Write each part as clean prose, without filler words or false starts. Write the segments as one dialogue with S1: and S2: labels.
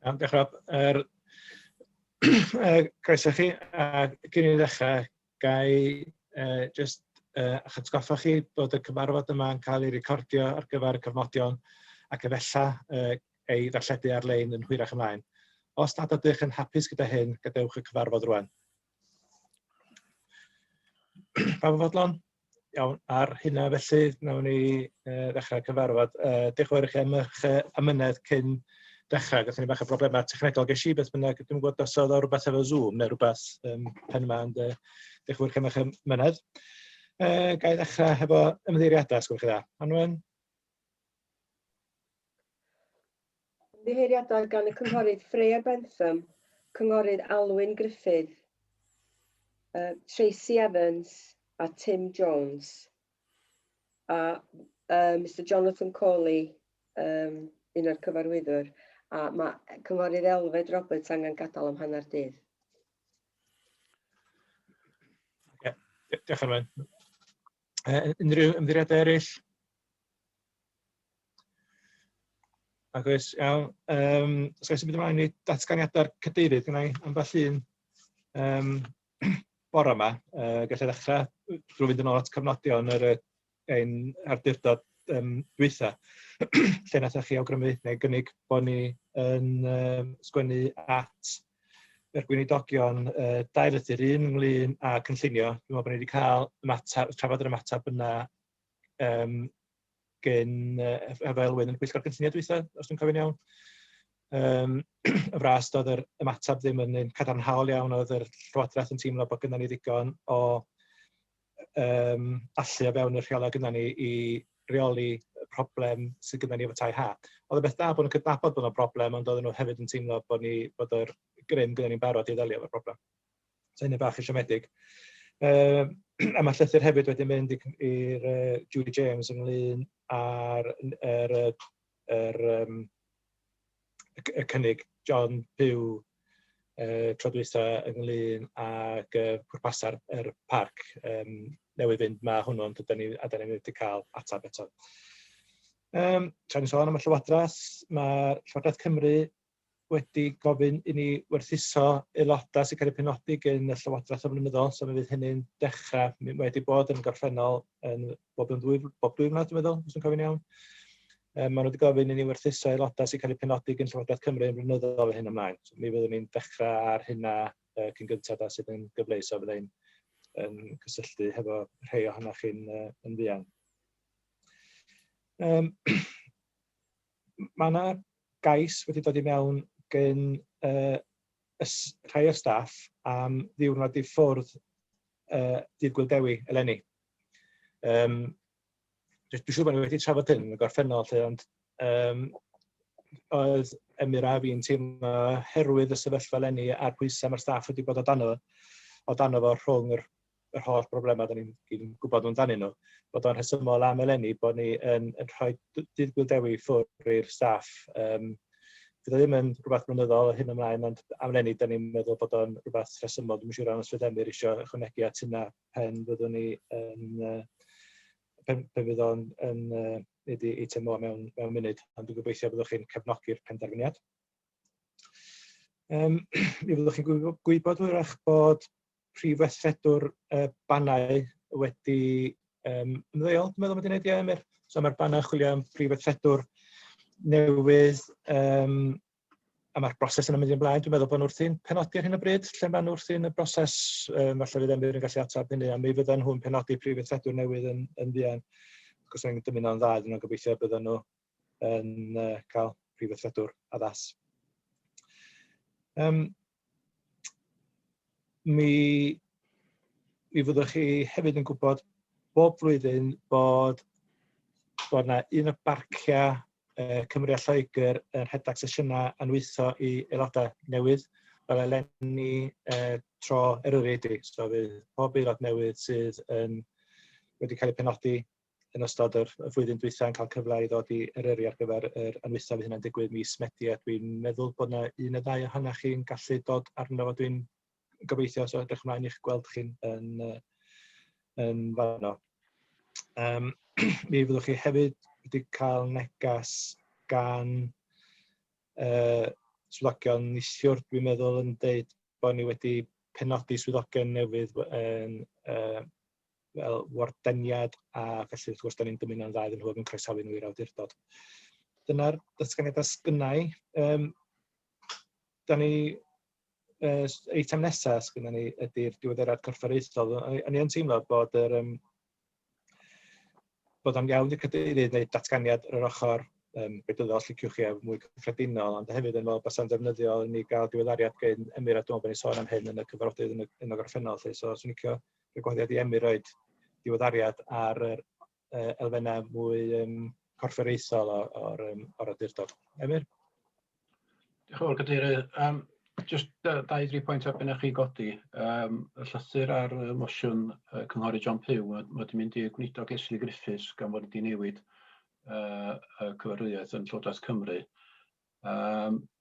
S1: Diolch yn fawr. Croeso chi. Cyn i ddechrau, gai just eich atgoffa chi bod y cyfarfod yma yn cael ei recordio ar gyfer y cyfnodion ac efella ei ddarlledu ar-lein yn hwyrach ymlaen. Os nad ydych yn hapus gyda hyn, gadewch y cyfarfod rwan. Pawb yn fodlon? Iawn, ar hynna felly, nawn ni ddechrau cyfarfod. Diolch yn fawr i chi am eich ymynedd cyn dechrau. Gathon ni bach o broblemau technegol. Ges i beth bynnag, dwi'n gwybod os oedd o rhywbeth efo Zoom neu rhywbeth pen yma, ond diolch yn fawr i chi am eich ymynedd. Gai ddechrau hefo ymddiheuriadau, os gwelwch chi dda. Anwen?
S2: Ymddiheuriadau gan y cynghorydd Freya Bentham, cynghorydd Alwyn Griffith, Tracy Evans a Tim Jones, a Mr Jonathan Cawley, un o'r cyfarwyddwr, a mae cynghorydd Elfed Roberts angen gadael am hanner dydd.
S1: Diolch yn fawr. Unrhyw ymddiheuriadau eraill? Ac oes, iawn. Os oes yn mynd ymlaen i datganiadau'r cadeirydd, gynnau ambell un bore yma, gallai ddechrau drwy fynd yn ôl at cyfnodion yr ein awdurdod dwytha, lle nathach chi awgrymu neu gynnig bod ni yn sgwennu at yr gweinidogion 2 lythyr, 1 ynglyn â cynllunio. Dwi'n meddwl bod ni wedi cael trafod yr ymateb yna gen efo Elwyn yn Pwyllgor Cynllunio dwytha, os dwi'n cofio'n iawn. Y fras doedd yr ymateb ddim yn un cadarnhaol iawn, oedd yr Llywodraeth yn teimlo bod gynnon ni ddigon o allu o fewn y rheolau gynnon ni i reoli y problem sydd gynnon ni efo tai ha. Oedd y beth da bod nhw'n cydnabod bod nhw'n problem, ond oedden nhw hefyd yn teimlo bod yr grym gynnon ni'n barod i ddelio efo'r problem. So hynny bach isiomedig. A mae llythyr hefyd wedi mynd i'r Julie James ynglyn â'r y cynnig John Pugh tro dwytha ynglyn ag pwrpasau'r parc newydd fynd. Mae hwnnw, ond da ni wedi cael atab eto. Tra ni'n sôn am y Llywodraeth, mae'r Llywodraeth Cymru wedi gofyn i ni werthuso aelodau sy'n cael eu penodi gan y Llywodraeth o flynyddol, so mi fydd hynny'n dechrau, wedi bod yn gorffennol yn bob dwy mlynedd, dwi'n meddwl, os dwi'n cofio'n iawn. Maen nhw wedi gofyn i ni werthuso aelodau sy'n cael eu penodi gan Llywodraeth Cymru yn flynyddol hyn ymlaen. So, mi fyddwn ni'n dechrau ar hynna cyn gyntaf a sydd yn gyfleus, so byddai'n cysylltu hefo rhai ohonoch chi'n fuan. Mae yna gais wedi dod i mewn gan rhai o'r staff am ddiwrnod i ffwrdd dydd Gwildewi eleni. Dwi'n siŵr bod ni wedi trafod hyn yn y gorffennol, ond oedd Emyr a fi'n teimlo herwydd y sefyllfa eleni a'r pwysau mae'r staff wedi bod o dano fo rhwng yr holl broblemau da ni'n gwybod amdanyn nhw, bod o'n rhesymol am eleni bod ni yn rhoi dydd Gwildewi ffwrdd i'r staff. Fydd o ddim yn rhywbeth blynyddol hyn ymlaen, ond am eleni da ni'n meddwl bod o'n rhywbeth rhesymol. Dwi'n siŵr os fydd Emyr eisiau ychwanegu at hynna pen fyddwn ni pen fydd o'n neud i teimlo mewn munud, ond dwi'n gobeithio byddwch chi'n cefnogi'r penderfyniad. Mi fyddwch chi'n gwybod hwyrach bod Prif Weithredwr Bannau wedi ymddeol, dwi'n meddwl bod wedi'i wneud Emyr. So mae'r Bannau chwilio am Prif Weithredwr newydd, a mae'r broses yna'n mynd i'n blaen. Dwi'n meddwl bod nhw wrthi'n penodi ar hyn o bryd, lle maen nhw wrthi'n y broses, falle fydd Emyr yn gallu atab hynny, a mi fyddan nhw'n penodi Prif Weithredwr newydd yn fuan. Cos mae'n dymuno'n dda, dwi'n gobeithio byddan nhw yn cael Prif Weithredwr addas. Mi fyddwch chi hefyd yn gwybod bob flwyddyn bod yna un o barciau Cymru a Lloegr yn rhedeg sesiynau anwytho i aelodau newydd, fel eleni tro Eryri ydi. So fydd pob aelod newydd sydd wedi cael ei penodi yn ystod y flwyddyn dwytha yn cael cyfle i ddod i Eryri ar gyfer yr anwytho fydd hynna'n digwydd mis Medi, a dwi'n meddwl bod yna un neu ddau ohonoch chi'n gallu dod arno fo. Dwi'n gobeithio, so edrych ymlaen i'ch gweld chi'n yn fanno. Mi fyddwch chi hefyd wedi cael negas gan swyddogion neithiwr, dwi'n meddwl, yn dweud bod ni wedi penodi swyddogion newydd fel wardeniad, a felly wrth gwrs da ni'n dymuno'n dda iddyn nhw ac yn croesawu nhw i'r awdurdod. Dyna'r datganiadau sgynnau. Da ni, eitem nesaf sgynna ni ydy'r diweddariad corfforaethol. O'n i yn teimlo bod o'n iawn i'r cadeirydd wneud datganiad ar yr ochr gwleidyddol, liciwch chi, mwy cyffredinol, ond hefyd yn meddwl bod o'n defnyddiol i ni gael diweddariad gen Emyr, a dwi'n meddwl bod ni sôn am hyn yn y cyfarfodydd yn y gorffennol. So, swn i'n licio gwahoddiad i Emyr roed diweddariad ar yr elfennau mwy corfforaethol o'r awdurdod. Emyr?
S3: Diolch yn fawr, Cadeirydd. Jyst 2-3 pwynt ar benach chi godi. Y llythyr ar mosiwn cynghorydd John Pugh, mae wedi mynd i'r Gweinidog Esli Griffiths gan fod wedi newid y cyfarwyddiaeth yn Llywodraeth Cymru.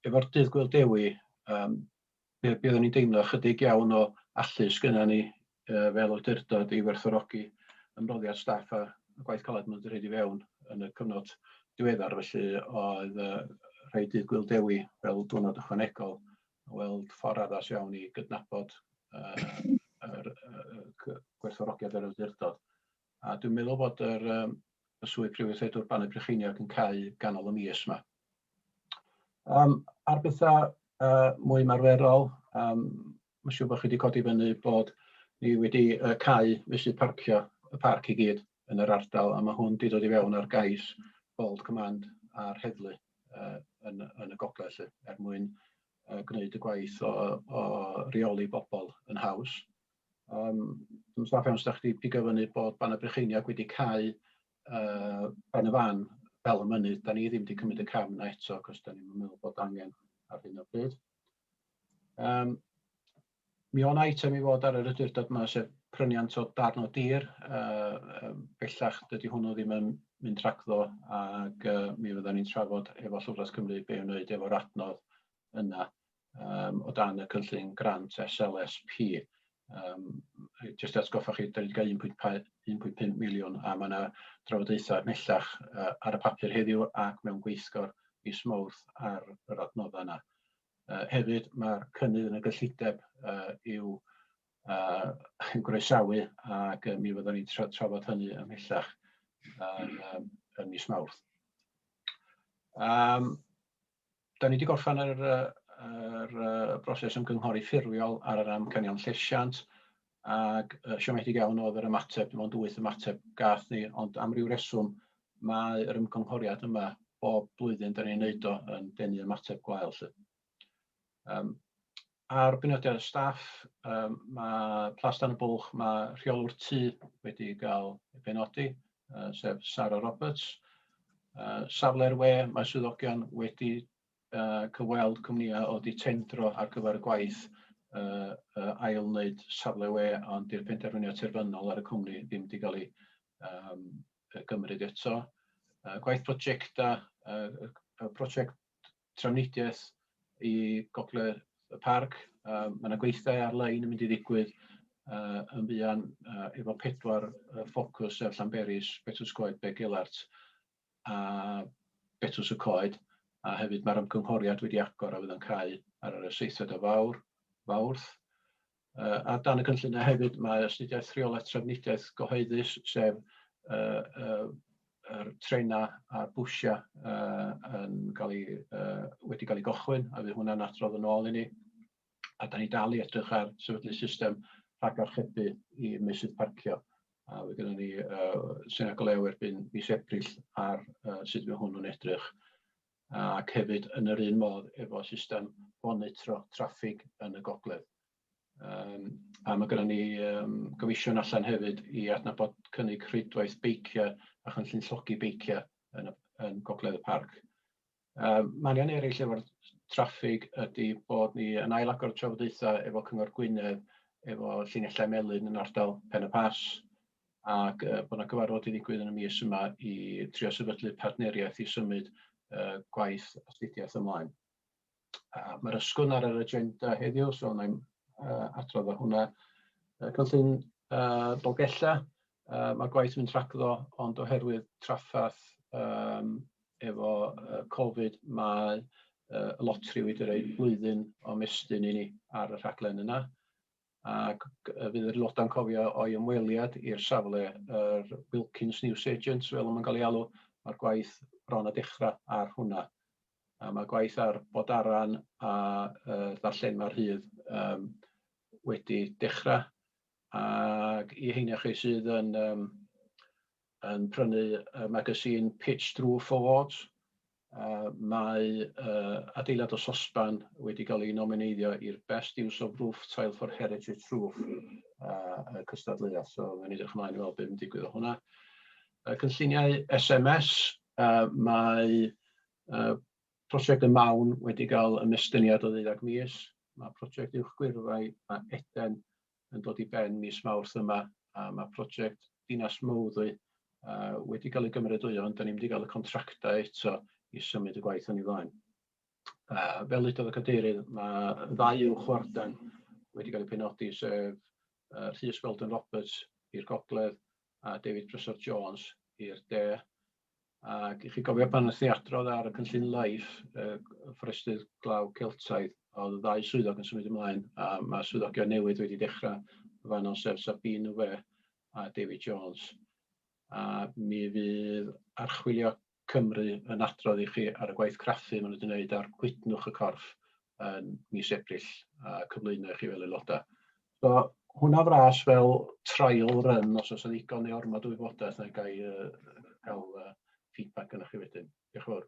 S3: Efo'r dydd Gwyl Dewi, byddwn ni'n deimlo chydig iawn o allu sgynna ni fel awdurdod i werthfawrogi ymroddiad staff a gwaith caled mae'n rhaid i fewn yn y cyfnod diweddar, felly oedd rhai dydd Gwyl Dewi fel diwrnod ychwanegol weld ffordd addas iawn i gydnabod yr gwerthfawrogiad yr awdurdod. A dwi'n meddwl bod y swydd Prifeithredwr Banau Brycheiniog yn cau ganol y mis yma. Ar bethau mwy marferol, mae'n siŵr bod chi wedi codi fyny bod ni wedi cau fesul parcio y parc i gyd yn yr ardal, a mae hwn wedi dod i fewn ar gais bold command a'r heddlu yn y gogledd, mwyn gwneud y gwaith o reoli bobl yn haws. Dwi'n saff iawn sydd wedi pigo fyny bod Banau Brycheiniog wedi cau ben y fan fel y mynydd. Da ni ddim wedi cymryd y cam yna eto, cos da ni'n meddwl bod angen ar hyn o bryd. Mi o'n eitem i fod ar yr awdurdod yma, sef pryniant o darn o dir. Bellach dydy hwnnw ddim yn mynd rhagddo, ac mi fydda ni'n trafod efo Llywodraeth Cymru be i'w wneud efo'r adnodd yna o dan y cynllun grant SLSP. Jyst i atgoffa chi, da ni wedi cael 1.5 miliwn, a mae yna drafodaethau mellach ar y papur heddiw ac mewn gweithgor mis Mawrth ar yr adnoddau yna. Hefyd, mae'r cynnydd yn y gyllideb i'w groesawu, ac mi fyddwn ni'n trafod hynny ymhellach yn mis Mawrth. Da ni wedi gorffan yr broses ymgynghori ffurfiol ar yr amcanion llesiant, ac siomedig iawn oedd yr ymateb, dim ond 8 ymateb gath ni, ond am ryw reswm mae'r ymgynghoriad yma bob blwyddyn da ni'n neud o yn denu ymateb gwael. Ar benodiad y staff, mae Plastan y Bwlch, mae rheolwr tŷ wedi cael ei benodi, sef Sarah Roberts. Safle'r we, mae swyddogion wedi cyfweld cwmnïau oedd wedi tendro ar gyfer y gwaith ail wneud safle we, ond i'r penderfyniad terfynol ar y cwmni ddim wedi cael ei gymryd eto. Gwaith prosiecta, prosiect trafnidiaeth i gogledd y parc. Mae yna gweithiau ar-lein yn mynd i ddigwydd yn fuan efo 4 ffocws, sef Llanberis, Betws Coed, Beg Elart a Betws y Coed. A hefyd mae'r ymgynghoriad wedi agor a fydd yn cau ar yr 7 o Fawrth. A dan y cynlluniau hefyd mae astudiaeth rheolaeth trafnidiaeth gyhoeddus, sef yr trena a'r bwsia wedi cael ei gochwyn, a fydd hwnna'n adrodd yn ôl i ni. A da ni dal i edrych ar sefydlu system rhagarchebu i meysydd parcio. A fydd gennym ni senag o lew erbyn mis Ebrill ar sut fydd hwnnw'n edrych. Ac hefyd yn yr un modd efo system monitro traffig yn y gogledd. A mae gennym ni gomision allan hefyd i adnabod cynnig rhwydwaith beiciau a chynllun llogi beiciau yn gogledd y parc. Manion eraill efo'r traffig ydy bod ni yn ail-agor trafodaethau efo Cyngor Gwynedd, efo llinellau melyn yn ardal Pen y Pas, ac bod yna gyfarfod i ddigwydd yn y mis yma i trio sefydlu partneriaeth i symud gwaith astudiaeth ymlaen. Mae'r ysgwrn ar yr agenda heddiw, so wna'n adrodd o hwnna. Cynllun Dolgella, mae gwaith yn rhagddo, ond oherwydd traffath efo Covid, mae y lotri wedi rhoi blwyddyn o mestyn i ni ar y rhaglen yna. Ac fydd yr aelodau'n cofio o'i ymweliad i'r safle yr Wilkins News Agents, fel yma'n cael ei alw, mae'r gwaith bron a dechrau ar hwnna. Mae gwaith ar bodaran a ddarllenfa rhydd wedi dechrau. Ac i heina chi sydd yn prynu y magasin Pitch Through Awards, mae adeilad o Sosban wedi cael ei nomineiddio i'r Best Use of Roof Tile for Heritage Roof y cystadleuaeth. So, mae'n edrych ymlaen i weld beth yn digwydd o hwnna. Cynlluniau SMS, mae prosiect y Mawn wedi cael ymestiniad o 12 mis. Mae prosiect uwchgwyrfau a Eden yn dod i ben mis Mawrth yma. Mae prosiect Dinas Mowddwy wedi cael ei gymrydwyo, ond da ni'n wedi cael y contractau eto i symud y gwaith yn ei flaen. Fel udodd y cadeirydd, mae 2 uwchwarden wedi cael ei penodi, sef Rhys Weldon Roberts i'r gogledd a David Prysor Jones i'r de. Ac i chi gofio pan wnaeth ni adrodd ar y cynllun live, fforestydd glaw Celtaidd, oedd 2 swyddog yn symud ymlaen, a mae swyddogion newydd wedi dechrau fanno, sef Sabine Uwe a David Jones. A mi fydd archwilio Cymru yn adrodd i chi ar y gwaith craffu maen nhw wedi gwneud ar gwydnwch y corff yn mis Ebrill a cyflwyno i chi fel aelodau. So, hwnna fras fel trial run, os oes ddigon neu ormod o wybodaeth na gael feedback yna chi wedyn. Diolch yn fawr.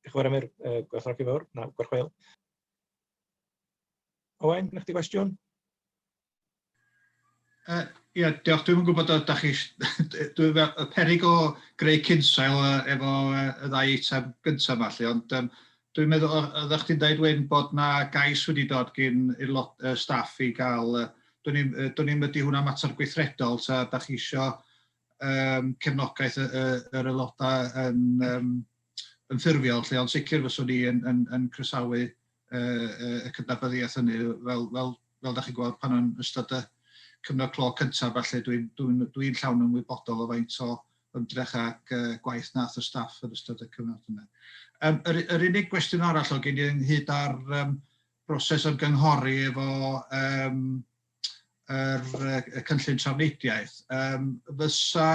S1: Diolch yn fawr am yr gwerthfawrogi fawr. Na, gwerchweil. Owen, gynnych chi gwestiwn?
S4: Ie, diolch. Dwi'n gwybod ydych chi... y peryg o greu cynsail efo y 2 eitem gyntaf felly, ond dwi'n meddwl ydych chi'n dweud Wyn bod na gais wedi dod gan staff i gael... Dwi'n meddwl hwnna mater gweithredol, ta ydych chi eisiau cefnogaeth yr aelodau yn ffurfiol, lle ond sicr fyswn ni yn croesawu y cydnabyddiaeth hynny, fel ydych chi'n gweld pan yn ystod y cyfnod clo cyntaf, felly dwi'n llawn ymwybodol o faint o ymdrech ac gwaith nath y staff yn ystod y cyfnod yna. Yr unig gwestiwn arall o gen i ynghyd â'r broses ymgynghori efo y cynllun trafnidiaeth. Fysa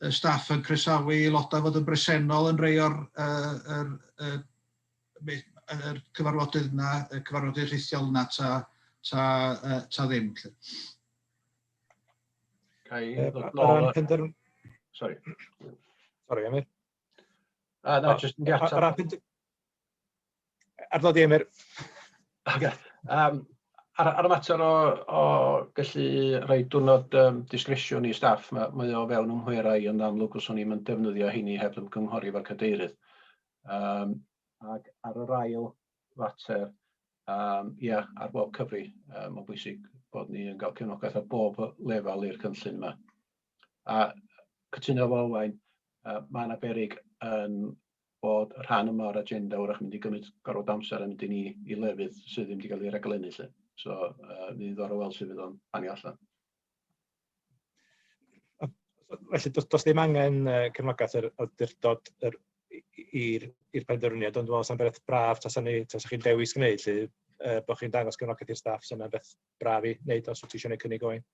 S4: y staff yn croesawu aelodau fod yn bresennol yn rhai o'r cyfarfodydd yna, y cyfarfodydd rhithiol yna ta ddim.
S3: Sorry.
S1: Sorry, Emyr.
S3: No, just yn atab.
S1: Arddodi, Emyr.
S3: Ar y mater o gallu rhoi diwrnod disgresiwn i staff, mae o fewn ymhwyrau, ond amlwg os o'n i'n defnyddio heini heb ymgynghori efo'r cadeirydd. Ac ar yr ail fater, ar bob cyfri, mae'n bwysig bod ni yn cael cefnogaeth ar bob lefel i'r cynllun yma. A cytuno fo Owain, mae yna beryg yn bod y rhan yma o'r agenda wrach mynd i gymryd gorfod amser yn mynd i ni i lefydd sydd ddim wedi cael ei raglennu. So, mi ddor o weld sydd fydd o'n banio allan.
S1: Felly, does ddim angen cefnogaeth yr awdurdod i'r penderfyniad, ond dwi'n meddwl sy'n beth braf tas chi'n dewis gwneud, bod chi'n dangos cefnogaeth i'r staff, sy'n beth braf i wneud os wyt ti eisiau gwneud cynnig Owain.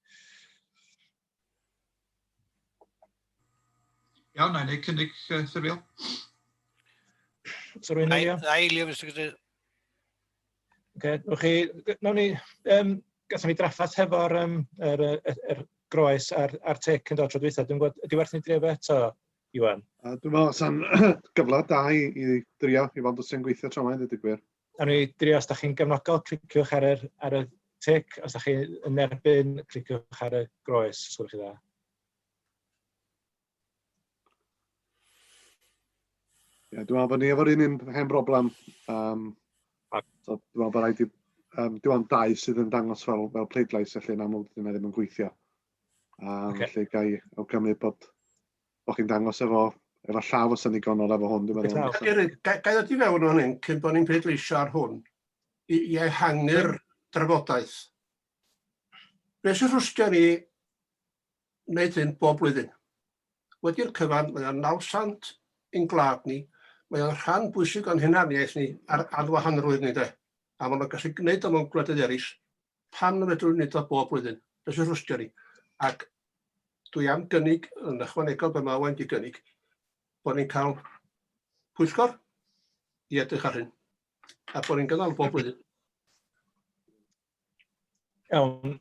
S4: Iawn, na'i wneud cynnig ffurfiol.
S1: So rwy'n eilio?
S5: Na eilio, Mr. Cadeirydd.
S1: Nawn ni, gatho ni draffath hefo'r groes a'r tec yn dod tro dwytha. Dwi'n gwybod, ydy werth ni drio fe eto, Iwan?
S6: Dwi'n meddwl sa'n gyfle da i drio i fod sy'n gweithio tro yma, dweud y gwir.
S1: Nawn ni drio, os da chi'n gefnogol, cliciwch ar y tec, os da chi'n erbyn, cliciwch ar y groes, os gwrwch chi dda.
S6: Dwi'n meddwl bod ni efo'r un hen broblem. Dwi'n meddwl bod rhaid i... Dwi'n 2 sydd yn dangos fel pleidlais, felly yn amlwg dyna ddim yn gweithio. Felly gai awgrymu bod chi'n dangos efo llaw o synigonol efo hwn.
S7: Cadeirydd, gai ddod i fewn o'n hyn, cyn bod ni'n pleidleisio ar hwn, i ehangu'r drafodaeth. Be sy'n rhwystio ni wneud hyn bob blwyddyn? wedi'r cyfan, mae o'n nawsant i'n gwlad ni, mae o'n rhan bwysig o'n hunaniaeth ni ar wahanrwydd ni de. A maen nhw'n gallu gwneud am o'n gwledydd eraill, pam na fedrwn ni wneud o bob blwyddyn. Does yn rwstio ni. Ac dwi am gynnig, yn ychwanegol be mae Owain di gynnig, bod ni'n cael pwyllgor i edrych ar hyn. A bod ni'n gynnal bob blwyddyn.
S1: Iawn.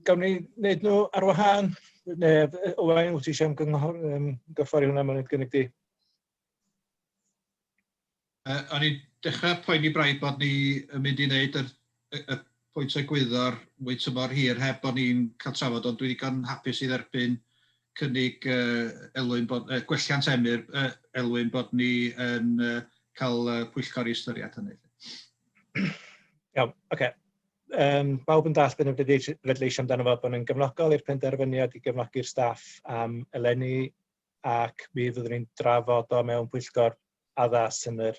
S1: Gawn ni wneud nhw ar wahân? Neu Owain, wyt ti eisiau gyffori hwnna mewn gynnig di?
S4: O'n i'n dechrau poeni braidd bod ni yn mynd i wneud y pwynt egwyddor mwy tymor hir heb bod ni'n cael trafod, ond dwi wedi cael hapus i dderbyn cynnig gwelliant emyr Elwyn bod ni yn cael pwyllgor i ystyried hynny.
S1: Iawn, oce. Bawb yn dall beth yn bleidleisio amdano fo bod yn gefnogol i'r penderfyniad i gefnogi'r staff am eleni ac mi fyddwn ni'n drafod o mewn pwyllgor addas yn yr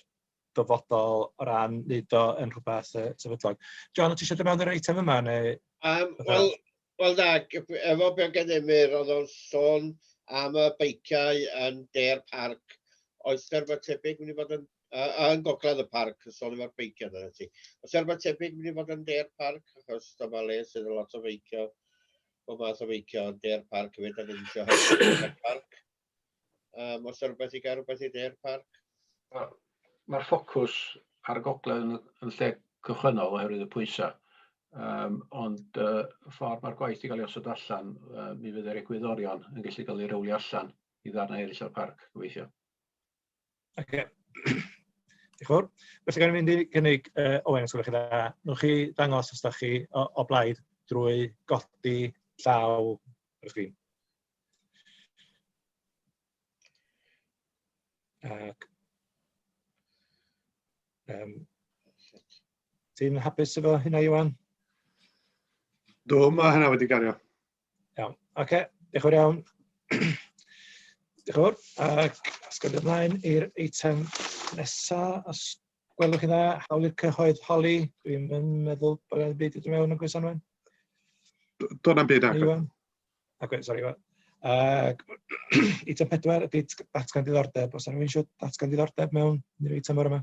S1: dyfodol o ran wneud o yn rhywbeth sefydlog. John, ti eisiau dod mewn yr eitem yma?
S5: Wel na, efo Bion Emyr, oedd o'n sôn am y beiciau yn de'r parc. Oes there rhywbeth tebyg mynd i fod yn yn gogledd y parc, sôn efo'r beiciau yna ti. Oes there rhywbeth tebyg mynd i fod yn de'r parc? Achos dyma le sydd yn lot o feicio, o math o feicio yn de'r parc hefyd, a ddim eisiau hyfryd y parc. Oes there rhywbeth i gael rhywbeth i de'r parc?
S3: Mae'r ffocws ar y gogledd yn lle cychwynnol oherwydd y pwysau. Ond y ffordd mae'r gwaith i gael ei osod allan, mi fydd yr egwyddorion yn gallu cael ei rowlio allan i ddarnau eraill o'r parc, gobeithio.
S1: Oce. Diolch yn fawr. Felly gan i fynd i gynnig Owain, os gwelwch chi dda. Nwch chi dangos os da chi o blaid drwy godi llaw ar y sgrin. Ti'n hapus efo hynna, Iwan?
S6: Do, mae hynna wedi gario.
S1: Iawn, oce. Diolch yn fawr iawn. Diolch yn fawr. Ac asgwrdd ymlaen i'r eitem nesaf. Os gwelwch chi dda, hawl i'r cyhoedd holi. Dwi'n meddwl bod yna'n byd i ddod mewn yn Gwys Anwen.
S6: Do'n am byd agor.
S1: Ac sori, Iwan. Eitem 4 ydy datgan diddordeb. Os yna rhywun eisiau datgan diddordeb mewn i'r eitem o'r yma?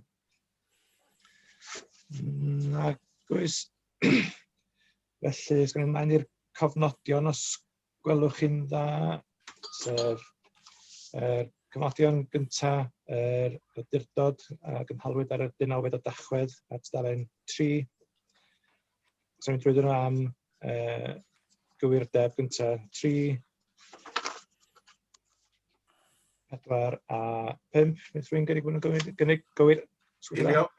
S1: Nag oes. Felly, ysgrifennu ymlaen i'r cofnodion os gwelwch chi'n dda, sef cyfnodion gyntaf, yr awdurdod a gynhalwyd ar y 19 o Dachwedd at dudalen 3. Os ydym drwy nhw am gywirdeb gyntaf 3, 4 a 5. Nid rwy'n gynnig bod nhw'n gynnig gywir.
S7: Eilio.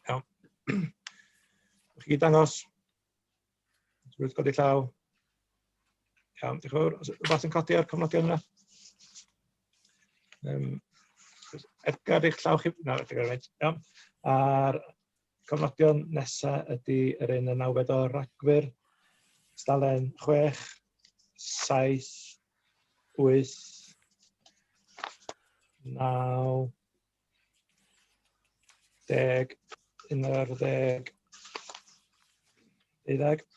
S1: Iawn. Wch chi dangos. Rwy'n codi llaw. Iawn, diolch yn fawr. Os rhywbeth yn codi ar cofnodion yna? Edgar, eich llaw chi? No, iawn. A'r cofnodion nesaf ydy yr un y 9 o Ragfyr. Stalen 6, 7, 8, 9, 10, 11, 12,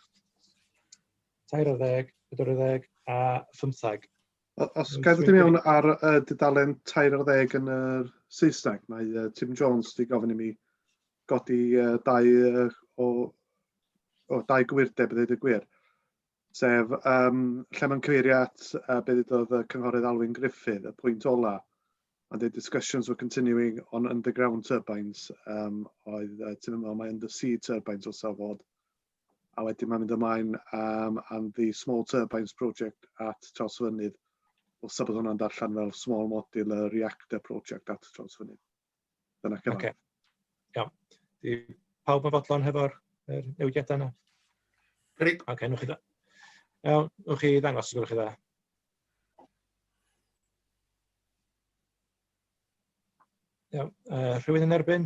S1: 13, 14 a 15.
S6: Os gael ddod i mewn ar dudalen 13 yn yr Saesneg, mae Tim Jones wedi gofyn i mi godi dau gwyrdeb i ddweud y gwir. Sef, lle mae'n cyfeirio at beth ydodd y cynghorydd Alwyn Griffith, y pwynt ola, and the discussions were continuing on underground turbines, oedd ti'n meddwl mae undersea turbines o Cyfarfod, a wedyn mae'n mynd ymlaen and the small turbines project at Trawsfynydd, o sabod hwnna'n darllen fel small modular reactor project at Trawsfynydd. Dyna cyfan.
S1: Okay. Iawn. Di pawb yn fodlon hefo'r newidiadau yna?
S7: Grig.
S1: Ok, nwch chi dda. Iawn, nwch chi ddangos os gwelwch chi dda. Iawn, rhywun yn erbyn?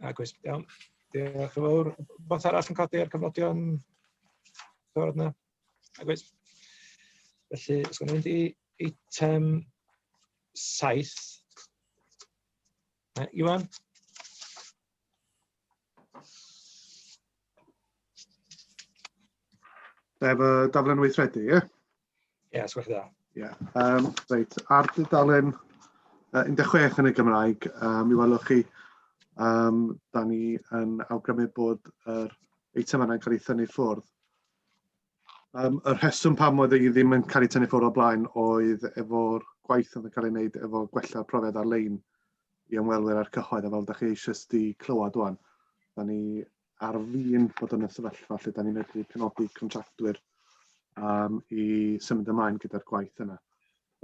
S1: Ac oes, iawn. Diolch yn fawr. Beth arall yn codi ar cyfnodion cyfarfod yna? Ac oes. Felly, os gwneud fynd i eitem 7. Iwan?
S6: Efo daflen weithredu, ie?
S1: Ie, sgwech da.
S6: Ie. Reit, ar dudalen 16 yn y Gymraeg, mi welwch chi, da ni yn awgrymu bod yr eitem yna'n cael ei thynnu ffwrdd. Y rheswm pam oedd ei ddim yn cael ei tynnu ffwrdd o blaen oedd efo'r gwaith oedd yn cael ei wneud efo gwella profiad ar-lein i ymwelwyr ar cyhoedd, a fel ydych chi eisiau di clywed wan, da ni ar fin bod yn y sefyllfa lle da ni'n medru penodi contractwyr i symud ymlaen gyda'r gwaith yna.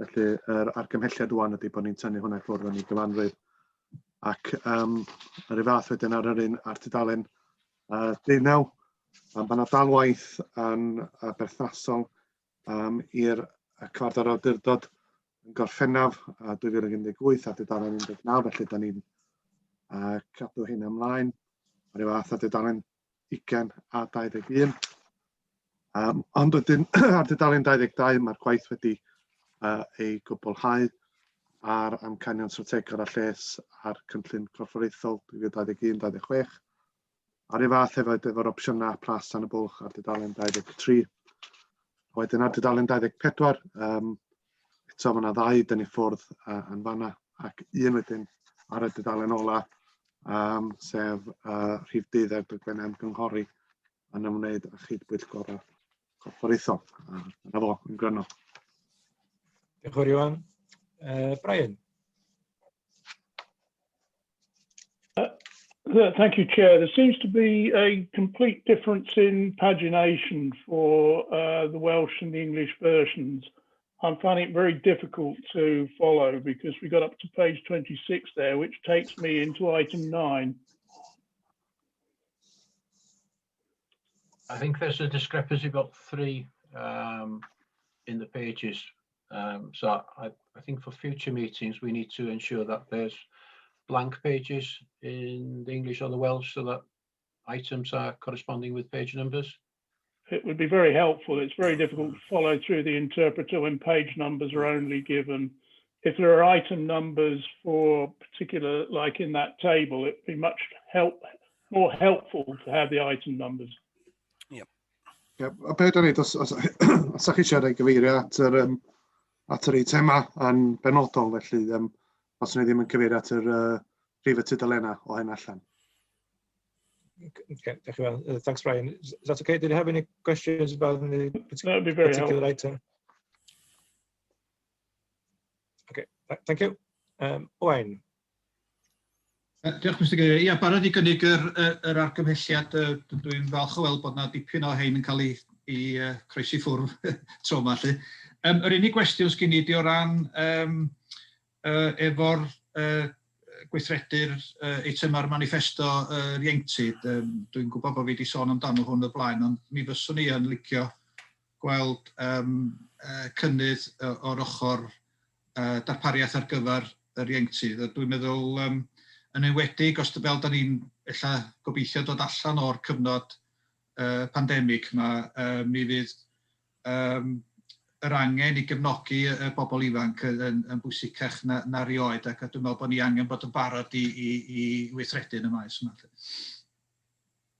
S6: Felly, yr argymhelliad wan ydy bod ni'n tynnu hwnna ffwrdd yn ei gyfanrwydd. Ac yr un fath wedyn ar yr un ar tudalen 19, mae yna dalwaith yn berthnasol i'r cyfarfod ar Awdurdod yn Gorffennaf 2018 a dudalen 19, felly da ni'n cadw hyn ymlaen. Ar ei fath a dudalen 20 a 21. Ond wedyn ar dudalen 22 mae'r gwaith wedi ei gwblhau ar amcanion strategol a lles ar cynllun corfforaethol 2021-26. Ar ei fath hefyd efo'r opsiynau plas tan y bwlch ar dudalen 23. Wedyn ar dudalen 24, eto mae yna 2 dynnu ffwrdd yn fanna, ac un wedyn ar y dudalen ola, sef rhif 12 dogfennau ymgynghori yn ymwneud â chydbwyllgor corfforaethol. Yna fo, yn gryno.
S1: Diolch yn fawr Iwan. Brian.
S8: Thank you, Chair. There seems to be a complete difference in pagination for the Welsh and the English versions. I'm finding it very difficult to follow because we got up to page 26 there, which takes me into item 9.
S3: I think there's a discrepancy about 3 in the pages. So I think for future meetings, we need to ensure that there's blank pages in the English or the Welsh so that items are corresponding with page numbers.
S8: It would be very helpful. It's very difficult to follow through the interpreter when page numbers are only given. If there are item numbers for particular, like in that table, it'd be much more helpful to have the item numbers.
S6: Yep. A beth o'n i, os ydych chi eisiau ei gyfeirio at yr eitema yn benodol, felly os ni ddim yn cyfeirio at yr rhif y tudalena o hyn allan.
S1: Okay, thanks, Brian. Is that okay? Did you have any questions about the particular item? Okay, thank you. Owain.
S4: Diolch, Mr. Cadeirydd. Ia, barod i gynnig yr argymhelliad. Dwi'n falch o weld bod yna dipyn o hein yn cael ei croesi ffwrdd tro yma. Yr unig gwestiwn sgyn i ydi o ran efo'r gweithredu'r eitemau'r manifesto yr ieuenctid. Dwi'n gwybod bod fi wedi sôn amdano hwn y blaen, ond mi fyswn i yn licio gweld cynnydd o'r ochr darpariaeth ar gyfer yr ieuenctid. Dwi'n meddwl yn enwedig os fel da ni'n gobeithio dod allan o'r cyfnod pandemig yma, mi fydd yr angen i gefnogi y bobl ifanc yn bwysicach na rioed, ac dwi'n meddwl bod ni angen bod yn barod i weithredu yn y maes yma.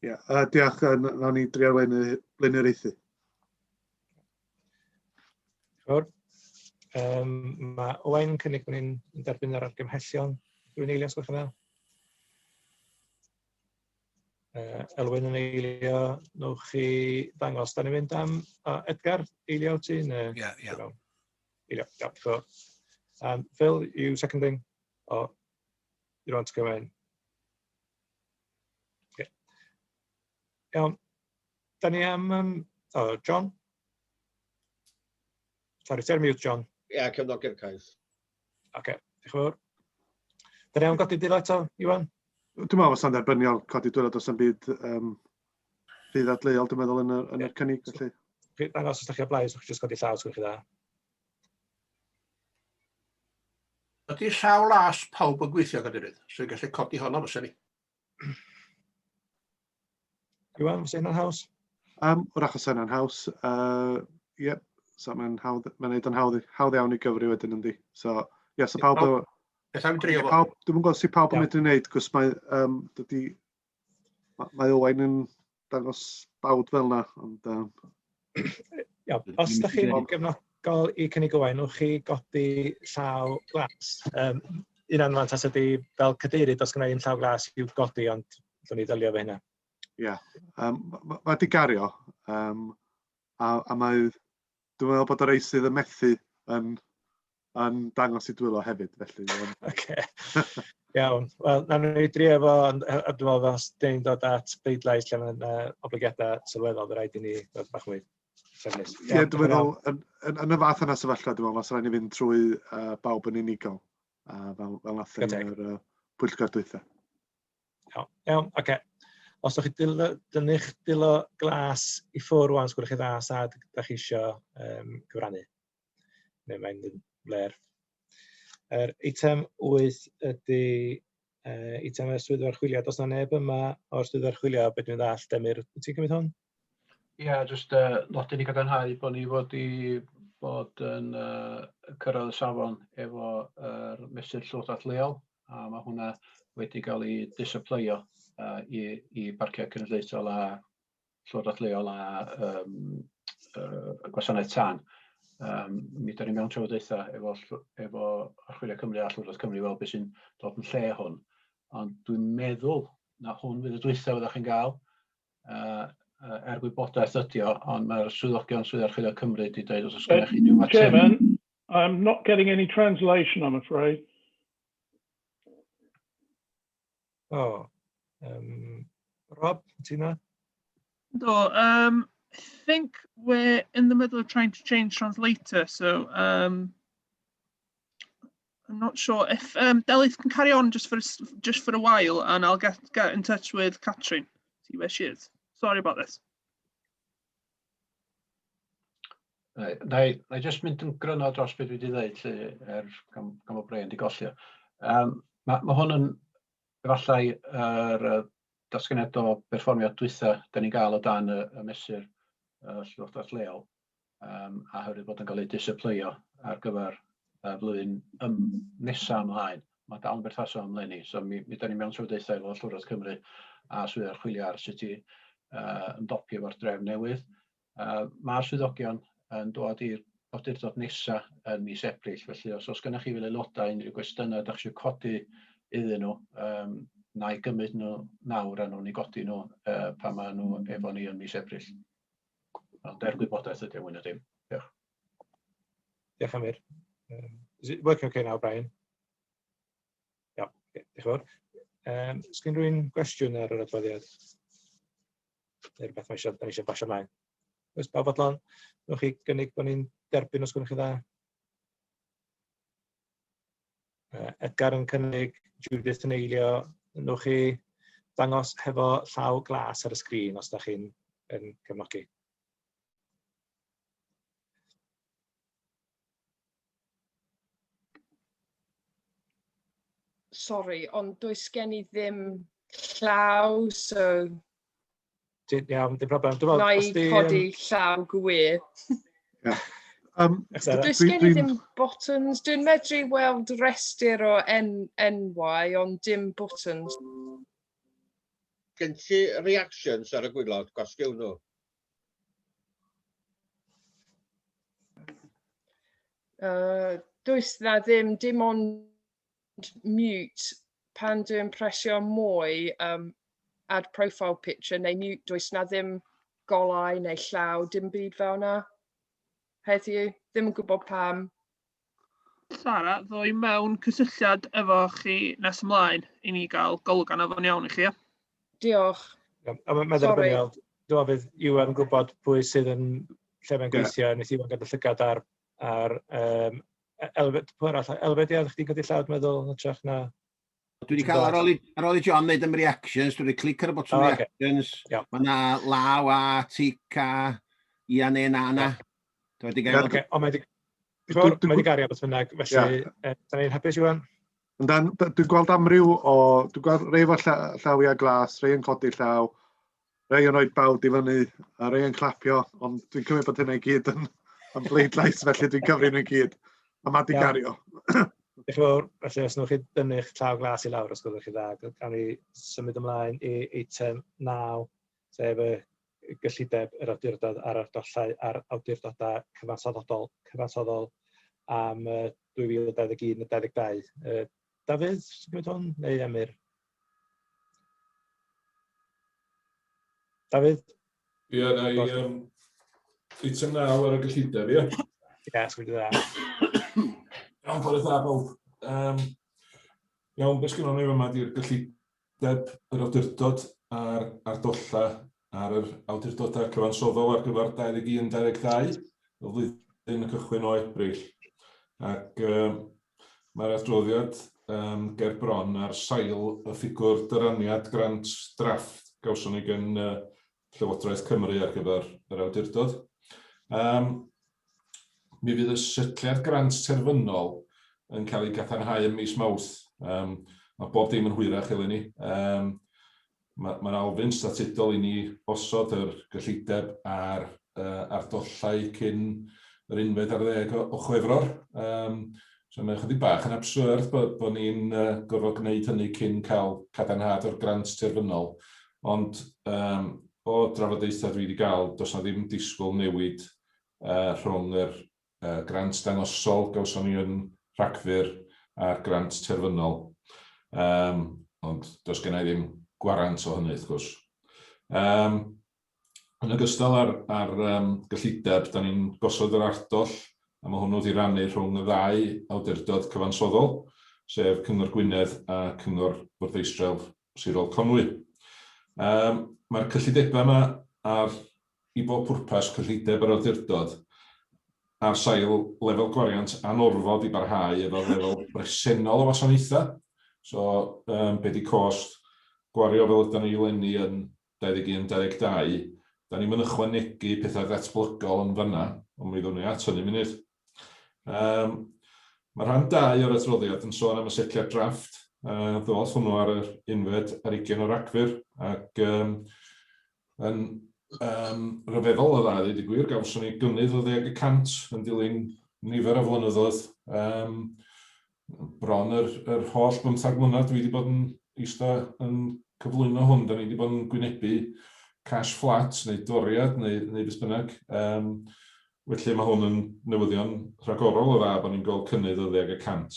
S6: Ie, diolch, nawn ni drio blaenoriaethu.
S1: Mae Owain yn cynnig bod ni'n derbyn yr argymhellion. Rwy'n eilio, sgwch yna. Elwyn yn eilio, nwch chi ddangos. Da ni'n mynd am Edgar, eilio ti?
S9: Ie.
S1: Eilio, yeah. Phil, you seconding? Or you want to come in? Okay. Da ni am, John? Sorry, ti'n mute, John.
S5: Ie, cefnogi'r cais.
S1: Okay, diolch yn fawr. Da ni am godi dil eto, Iwan?
S6: Dwi'n meddwl bod dderbyniol codi dwylo dros yn byd rhydd adleol, dwi'n meddwl, yn yr cynnig.
S1: Chi ddangos os ydych chi o blaen, os ydych chi'n godi llaw, sgwch chi dda.
S7: Ydy llaw las pawb yn gweithio, Cadeirydd, sy'n gallu codi honno, fysa ni?
S1: Iwan, fysa hynna'n haws?
S6: Wrach os hynna'n haws. Ie, so mae'n neud yn hawdd iawn i gyfri wedyn yndi. So, ie, so pawb... Dwi'n gwybod si pawb yn mynd i wneud, cos mae Owain yn dangos bawd fel yna, ond
S1: Os ydych chi'n gefnogol I cynnig owain, nwch chi godi llaw glas. Un anfantas ydy fel cadeirydd, os gyda i'n llaw glas i'w godi, ond ddwn ni ddylio fe hynna.
S6: Ie, mae di gario, a mae, dwi'n meddwl bod yr eisydd y methu yn dangos I dwylo hefyd, felly.
S1: Oce. Iawn. Wel, na ni drio efo, dwi'n meddwl os dyn ni'n dod at bleidlais lle mae'n obligiadau sylweddol, fe rhaid I ni ddod bach mwy trefnus.
S6: Ie, dwi'n meddwl, yn y fath yna sefyllfa, dwi'n meddwl, os rhaid ni fynd trwy bawb yn unigol, fel nath yr pwyllgor dwytha.
S1: Iawn, oce. Os ydych chi dynnu'ch dilo glas I ffwr rwan, sgwrwch chi dda, sa ydych chi eisiau cyfrannu. Neu mae'n bler. Yr eitem 8 ydy eitem y swyddfa archwiliad. Os na neb yma o'r swyddfa archwiliad, beth dwi'n ddall, Demir, wyt ti'n cymryd hwn?
S3: Ie, jyst nodyn I gadarnhau bod ni fod yn cyrraedd y safon efo'r mesur llywodraeth leol, a mae hwnna wedi cael ei disapleio I barciau cenedlaethol a llywodraeth leol a gwasanaeth tân. Mi da ni mewn trafodaethau efo Archwiliad Cymru a Llywodraeth Cymru fel beth sy'n dod yn lle hwn. Ond dwi'n meddwl na hwn fydd y dwytha fyddwch chi'n gael. Gwybodaeth ydy o, ond mae'r swyddogion Swydd Archwiliad Cymru wedi dweud os oes gennych chi unrhyw mater.
S8: Chairman, I'm not getting any translation, I'm afraid.
S1: Rob, ti'n na?
S9: No, I think we're in the middle of trying to change translator, so I'm not sure if Delyth can carry on just for a while, and I'll get in touch with Catrin, see where she is. Sorry about this.
S3: Na I just mynd yn gryno dros beth dwi wedi dweud gan o Brian di gollio. Mae hwn yn efallai yr datganiad o berfformiad dwytha da ni'n gael o dan y mesur llywodraeth leol, a hyrwyd bod yn cael ei disapleio ar gyfer flwyddyn nesaf ymlaen. Mae dal yn berthaso ymlaen ni, so mi da ni mewn trafodaethau efo Llywodraeth Cymru a Swydd Archwiliad City yn dopi efo'r drefn newydd. Mae'r swyddogion yn dod i'r awdurdod nesaf yn mis Ebrill, felly os gennych chi fel aelodau unrhyw gwestiynau ydych chi'n codi iddyn nhw, na I gymryd nhw nawr a nhw'n I godi nhw pan maen nhw efo ni yn mis Ebrill. Ond gwybodaeth ydy mwyn o dim. Diolch.
S1: Diolch Amir. Is it working okay now, Brian? Iawn, diolch yn fawr. Oes gen rhywun gwestiwn ar yr adroddiad? Neu rhywbeth mae eisiau basio ymlaen? Oes bawb fodlon? Nwch chi gynnig bod ni'n derbyn os gwnnwch chi dda? Edgar yn cynnig, Judith yn eilio, nwch chi dangos hefo llaw glas ar y sgrin os da chi'n cefnogi.
S10: Sorry, ond does gen I ddim llaw, so...
S1: Iawn, dim problem.
S10: Na I codi llaw gwyr. Does gen I ddim buttons. Dwi'n medru weld restr o enwau, ond dim buttons.
S5: Gen ti reactions ar y gwylod, gwasgiw nhw?
S10: Does na ddim, dim ond mute pan dwi'n presio mwy add profile picture neu mute, does na ddim golau neu llaw, dim byd fel na. Heddiw, ddim yn gwybod pam.
S9: Sara, ddoi mewn cysylltiad efo chi nes ymlaen I ni gael golwg efo'n iawn I chi, ia?
S10: Diolch.
S1: Sorry. Dwi'n fydd Iwan yn gwybod pwy sydd yn lle mae'n gweithio, nes Iwan gadw llygad ar Elfed, pwy'r all, Elfed, ia, ydych chi'n codi llawd meddwl, ytrach na...
S11: Dwi wedi cael ar ôl I John wneud am reactions, dwi wedi clic ar y botwm reactions, mae yna law a tic a ia neu na na. Dwi wedi gael...
S1: Ond mae wedi gario beth bynnag, felly, da ni'n hapus Iwan?
S6: Dwi'n gweld amryw o, dwi'n gweld rei efo llawiau glas, rei yn codi llaw, rei yn oed bawd I fyny, a rei yn clapio, ond dwi'n cymryd bod hynny'n gyd yn bleidlais, felly dwi'n cyfri nhw'n gyd. A mae di gario.
S1: Diolch yn fawr, felly os nwch chi dynnu'ch llaw glas I lawr os gwyddoch chi dda, gawn ni symud ymlaen I eitem 9, sef y gyllideb yr awdurdod ar awdurdodau cyfansoddol am 2021-2022. Dafydd, sy'n gwneud hwn, neu Emyr? Dafydd?
S12: Ie, na i eitem 9 ar y gyllideb, ie?
S1: Ie, sgwyd dda.
S12: Iawn, bore dda, bawb. Iawn, beth gynnon ni yma di'r gyllideb yr awdurdod a'r dolla ar yr awdurdodau cyfansoddol ar gyfer 2021-2022, o flwyddyn y cychwyn o Ebrill. Ac mae'r adroddiad ger bron ar sail y ffigwr dyraniad grant drafft gawson ni gan Llywodraeth Cymru ar gyfer yr awdurdod. Mi fydd y setliad grant terfynol yn cael ei gadarnhau ym mis Mawrth. Mae bob dim yn hwyrach eleni ni. Mae'n alfyn statudol i ni osod yr gyllideb ar dollau cyn yr 11 o Chwefror. So mae'n chydig bach yn absurd bod ni'n gorfod gwneud hynny cyn cael cadarnhad o'r grant terfynol. Ond o drafodaethau dwi wedi cael, does na ddim disgwyl newid rhwng yr grant dangosol gawson ni yn Rhagfyr a'r grant terfynol. Ond does gen i ddim gwarant o hynny, wrth gwrs. Yn ogystal ar gyllideb, da ni'n gosod yr ardoll, a mae hwnnw wedi rannu rhwng y ddau awdurdod cyfansoddol, sef Cyngor Gwynedd a Cyngor Bwrdeistref Sirol Conwy. Mae'r cyllidebau yma i bob pwrpas cyllideb yr awdurdod ar sail lefel gwariant anorfod i barhau efo lefel bresennol o wasanaethau. So, be di cost gwario fel ydyn ni leni yn 2021-2022, da ni'n mynd ychwanegu pethau ddatblygol yn fyna, ond mi ddwn ni at hynny munud. Mae rhan 2 o'r adroddiad yn sôn am y setliad drafft, ddoth hwnnw ar yr 20 o Rhagfyr, ac yn ryfeddol o dda, dweud y gwir, gawson ni gynnydd o 10% yn dilyn nifer o flynyddoedd. Bron yr holl 15 mlynedd dwi wedi bod yn eistedd yn cyflwyno hwn, da ni wedi bod yn gwynebu cash flat neu doriad neu beth bynnag. Felly mae hwn yn newyddion rhagorol o dda bod ni'n gweld cynnydd o 10%.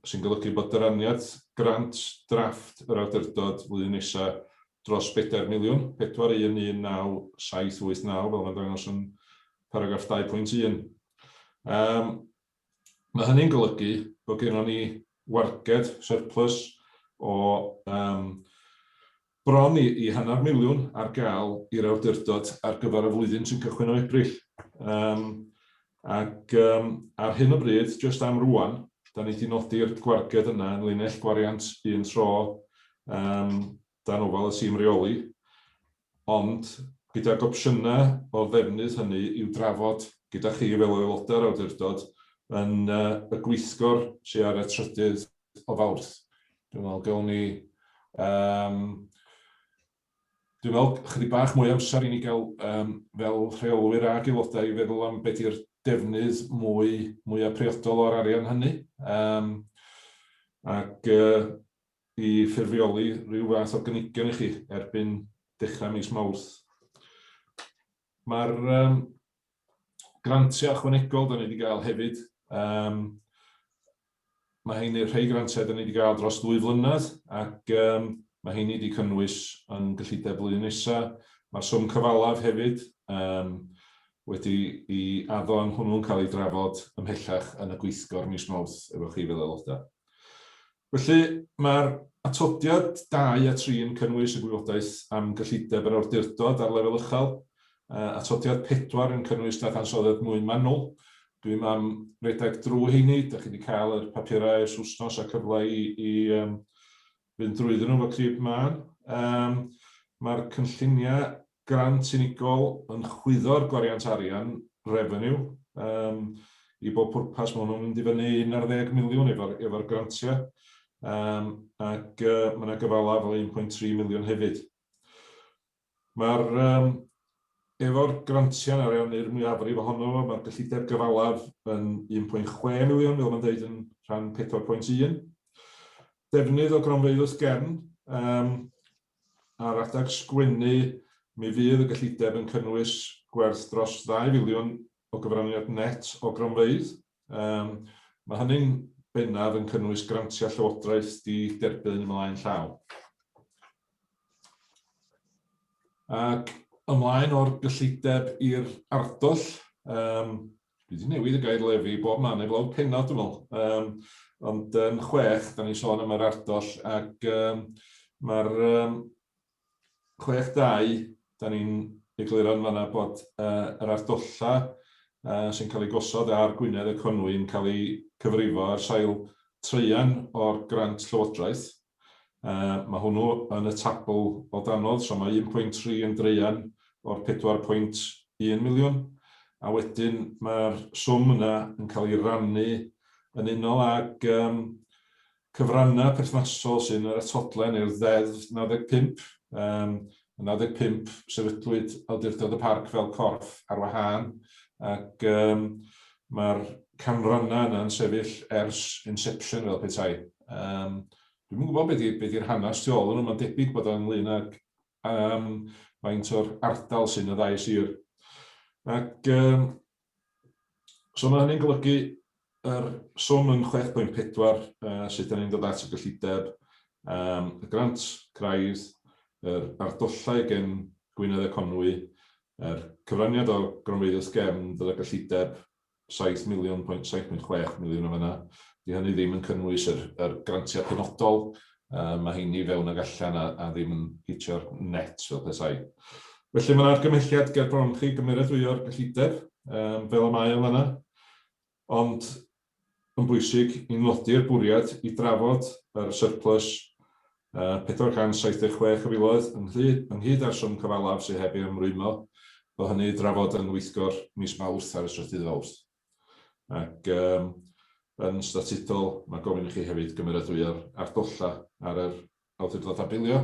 S12: Sy'n golygu bod dyraniad grant drafft yr awdurdod flwyddyn nesaf dros 4 miliwn, 4,19789, fel mae'n dangos yn paragraff 2.1. Mae hynny'n golygu bod gennym ni warged surplus o bron i 1,5 miliwn ar gael i'r awdurdod ar gyfer y flwyddyn sy'n cychwyn o Ebrill. Ac ar hyn o bryd, jyst am rwan, da ni wedi nodi'r gwarged yna yn linell gwariant un tro dan ofal y tîm reoli, ond gyda'r opsiynau o ddefnydd hynny i'w drafod gyda chi fel aelodau'r awdurdod yn y gweithgor sydd ar y 3 o Fawrth. Dwi'n meddwl gael ni chydig bach mwy amser i ni gael fel rheolwyr ag aelodau i feddwl am beth yw'r defnydd mwy priodol o'r arian hynny. Ac i ffurfioli rhyw fath o gynigion i chi erbyn dechrau mis Mawrth. Mae'r grantiau ychwanegol da ni wedi cael hefyd. Mae rhai grantiau da ni wedi cael dros 2 flynedd ac mae heini wedi cynnwys yn gyllideb blwyddyn nesaf. Mae'r swm cyfalaf hefyd wedi i addo am hwnnw'n cael ei drafod ymhellach yn y gweithgor mis Mawrth efo chi fel aelodau. Felly mae'r atodiad 2 a 3 yn cynnwys y gwybodaeth am gyllideb yr awdurdod ar lefel uchel. Atodiad 4 yn cynnwys dadansoddiad mwy manwl. Dwi'n am redeg drwy heini, da chi wedi cael yr papurau ers wsnos a cyfle i fynd drwyddyn nhw fo crib man. Mae'r cynlluniau grant unigol yn chwyddo'r gwariant arian revenue i bob pwrpas mae nhw'n mynd i fyny 11 miliwn efo'r grantiau. Ac mae yna gyfalaf o 1.3 miliwn hefyd. Efo'r grantiau yn ariannu'r mwyafrif ohono fo, mae'r gyllideb gyfalaf yn 1.6 miliwn, fel mae'n dweud yn rhan 4.1. Defnydd o gronfeydd wrth gefn ar adag sgwennu mi fydd y gyllideb yn cynnwys gwerth dros 2 filiwn o gyfraniad net o gronfeydd. Mae hynny'n bennaf yn cynnwys grantiau llywodraeth di derbyn ymlaen llaw. Ac ymlaen o'r gyllideb i'r ardoll, dwi wedi newid y gair lefi bob man efo pennod, dwi'n meddwl. Ond yn 6, da ni sôn am yr ardoll, ac mae'r 6.2, da ni'n egluro yn fanna bod yr ardolla sy'n cael ei gosod ar Gwynedd y Conwy yn cael ei cyfrifo ar sail treian o'r grant llywodraeth. Mae hwnnw yn y tabl o danodd, so mae 1.3 yn dreian o'r 4.1 miliwn. A wedyn mae'r swm yna yn cael ei rannu yn unol ag cyfrannau perthnasol sy'n yr atodlen i'r ddeddf 95. 95 sefydlwyd Awdurdod y Parc fel corff ar wahân, ac mae'r canrannau yna'n sefyll ers inception fel petai. Dwi'n gwybod beth yw'r hanes tu ôl yn nhw, mae'n debyg bod o'n ynglyn ag faint o'r ardal sy'n y ddau sir. Ac so mae hynny'n golygu yr swm yn 6.4 sydd da ni'n dod at y gyllideb, y grant craidd, yr ardollau gen Gwynedd y Conwy, yr cyfraniad o gronfeydd gefn y gyllideb 7.6 miliwn o fyna. Di hynny ddim yn cynnwys yr grantiau penodol, mae hynny fewn ag allan a ddim yn hitio'r net fel petai. Felly mae'r argymhelliad ger bron chi gymeradwyo'r gyllideb fel y mae yn fanna, ond yn bwysig i nodi'r bwriad i drafod yr surplus 476 o filoedd ynghyd â'r swm cyfalaf sydd heb ei ymrwymo, o hynny drafod yn weithgor mis Mawrth ar y 30 Fawrth. Ac yn statudol, mae gofyn i chi hefyd gymeradwyo'r ardolla ar yr awdurdod abilio,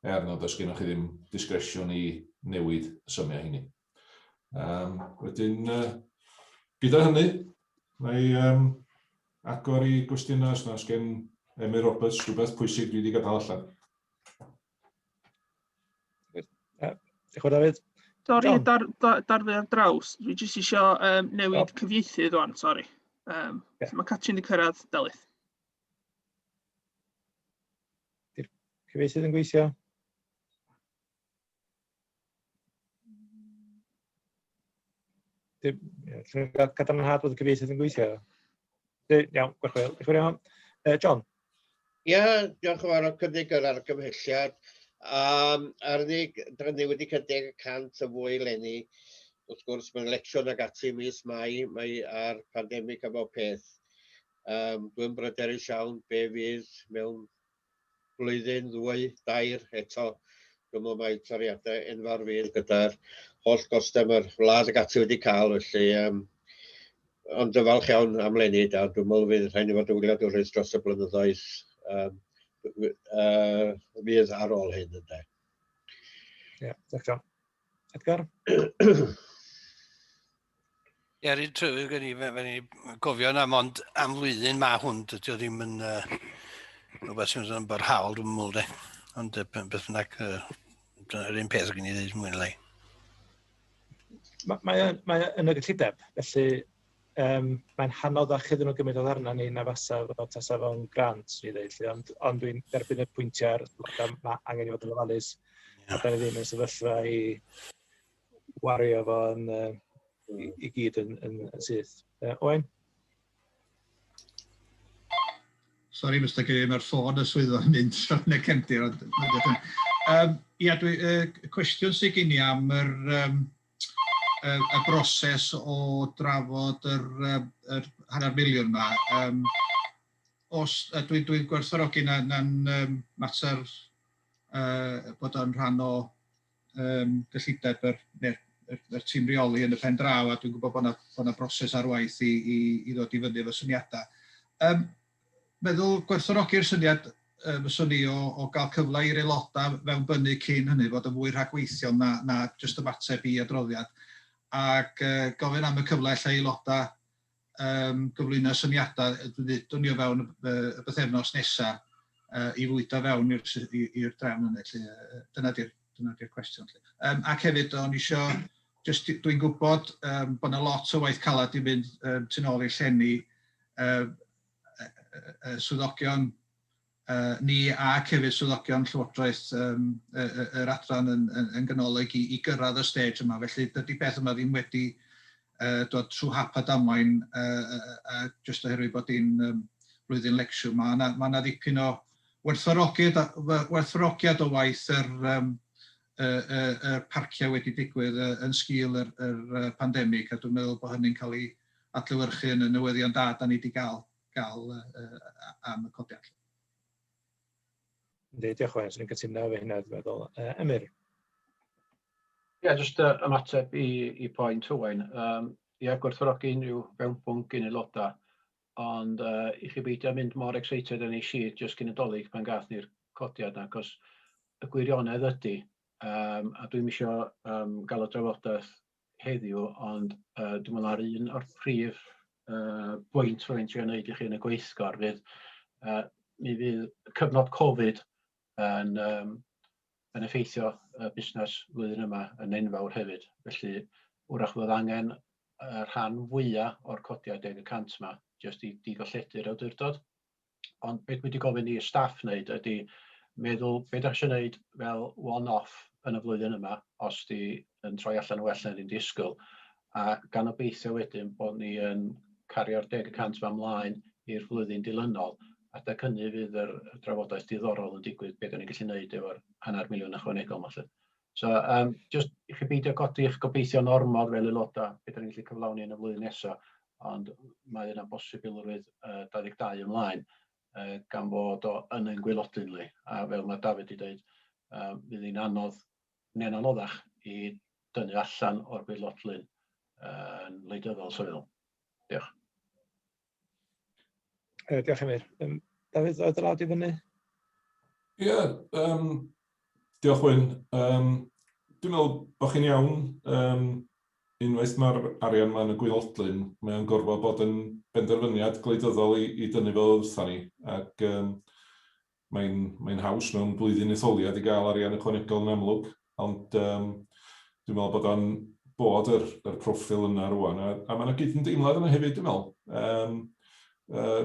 S12: nad oes gennych chi ddim disgresiwn i newid y symiau hynny. Wedyn, gyda hynny, mae agor i gwestiynau os gen Emyr Roberts rhywbeth pwysig dwi wedi gadael allan.
S1: Diolch yn David.
S9: Sori, darfu ar draws. Dwi jyst eisiau newid cyfieithydd o'n, sori. Mae Catrin wedi cyrraedd, Delyth.
S1: Di'r cyfieithydd yn gweithio? Cadarnhad bod y cyfieithydd yn gweithio? Iawn, gwerthfawr. Diolch yn fawr. John?
S5: Ie, diolch yn fawr o cynnig yr argymhelliad. Da ni wedi cynnig 100 o fwy eleni. Wrth gwrs, mae'n elecsiwn ag ati mis Mai, mae ar pandemig a bob peth. Dwi'n bryderus iawn be fydd mewn blwyddyn, 2 eto. Dwi'n meddwl mae toriadau enfawr fydd gyda'r holl gostau mae'r wlad ag ati wedi cael, felly. Ond dyfalch iawn am leni, a dwi'n meddwl fydd rhaid i fod yn wyliadwrus dros y blynyddoedd fydd ar ôl hyn ynde.
S1: Ie, diolch John. Edgar?
S13: Ie, rhaid trwy gen i, fe ni gofio na, ond am flwyddyn mae hwn, dydy o ddim yn rhywbeth sy'n yn barhaol, dwi'n meddwl de. Ond beth bynnag, yr un peth gen i ddweud mwy neu lai.
S1: Mae yn y gyllideb, felly mae'n hanoddach iddyn nhw gymryd o ddarna ni na fasa fo'n grant, ond dwi'n derbyn y pwyntiau mae angen i fod yn ofalus. A da ni ddim yn sefyllfa i wario fo'n i gyd yn syth. Owen?
S4: Sori, Mr Graham, mae'r ffôn y swyddfa yn mynd yn y cefndir. Ia, cwestiwn sy'n gen i am y broses o drafod yr 100 miliwn yma. Dwi'n gwerthfawrogi na'n mater bod o'n rhan o gyllideb yr tîm reoli yn y pen draw, a dwi'n gwybod bod yna broses ar waith i ddod i fyny efo syniadau. Meddwl gwerthfawrogi'r syniad fyswn ni o gael cyfle i'r aelodau fewn bynnu cyn hynny, fod yn fwy rhagweithiol na jyst ymateb i adroddiad. Ac gofyn am y cyfle lle aelodau gyflwyno syniadau, dwi'n ni o fewn y bythefnos nesaf i fwydo fewn i'r drefn hynny. Dyna dyna di'r cwestiwn. Ac hefyd, o'n eisiau, dwi'n gwybod bod yna lot o waith calad i mynd tu ôl i'r llenni swyddogion ni ac hefyd swyddogion Llywodraeth yr adran yn gynoleg i gyrraedd y stage yma. Felly, dydy beth yma ddim wedi dod trwy hap a damwain jyst oherwydd bod hi'n blwyddyn lecsiwn. Mae yna ddipyn o werthfawrogiad o waith y parciau wedi digwydd yn sgil yr pandemig, a dwi'n meddwl bod hynny'n cael ei adlewyrchu yn y newyddion da da ni wedi gael am y codiad.
S1: Diolch yn fawr, sy'n cytuno efo hynna, dwi'n meddwl. Emyr?
S3: Ie, jyst ymateb i pwynt Owain. Ie, gwerthfawrogi unrhyw fewnbwn gyn aelodau, ond i chi beidio mynd mor excited yn ei sheet jyst cyn y Dolig pan gath ni'r codiad, achos y gwirionedd ydy, a dwi'n isio gael y drafodaeth heddiw, ond dwi'n meddwl ar un o'r prif bwynt rwy'n trio wneud i chi yn y gweithgor fydd mi fydd cyfnod Covid yn effeithio y busnes flwyddyn yma yn enfawr hefyd. Felly, wrach fydd angen y rhan fwyaf o'r codiad 10% yma jyst i golledu'r awdurdod. Ond beth wedi gofyn i staff wneud ydy meddwl beth eisiau wneud fel one-off yn y flwyddyn yma os di yn troi allan o well na ni'n disgwyl. A gan obeithio wedyn bod ni yn cario'r 10% yma ymlaen i'r flwyddyn dilynol. Adeg hynny fydd yr drafodaeth diddorol yn digwydd beth ni'n gallu wneud efo'r £100,000,000 ychwanegol yma. So, just i chi beidio godi eich gobeithio normod fel aelodau, beth ni'n gallu cyflawni yn y flwyddyn nesaf, ond mae yna bosibilrwydd 22 ymlaen gan fod o yn ein gwaelodlin ni. A fel mae Dafydd wedi dweud, fydd hi'n anodd, neu'n anoddach i dynnu allan o'r gwaelodlin yn wleidyddol swyddol. Diolch.
S1: Diolch Emyr. Dafydd, oedd y lawd i fyny?
S12: Ie, diolch Wyn. Dwi'n meddwl bod chi'n iawn. Unwaith mae'r arian yma yn y gwaelodlin, mae'n gorfod bod yn benderfyniad gwleidyddol i dynnu fel wrtha ni. Ac mae'n haws mewn blwyddyn etholiad i gael arian ychwanegol yn amlwg. Ond dwi'n meddwl bod o'n bod yr proffil yna rwan. A mae yna gyd yn deimlad yna hefyd, dwi'n meddwl,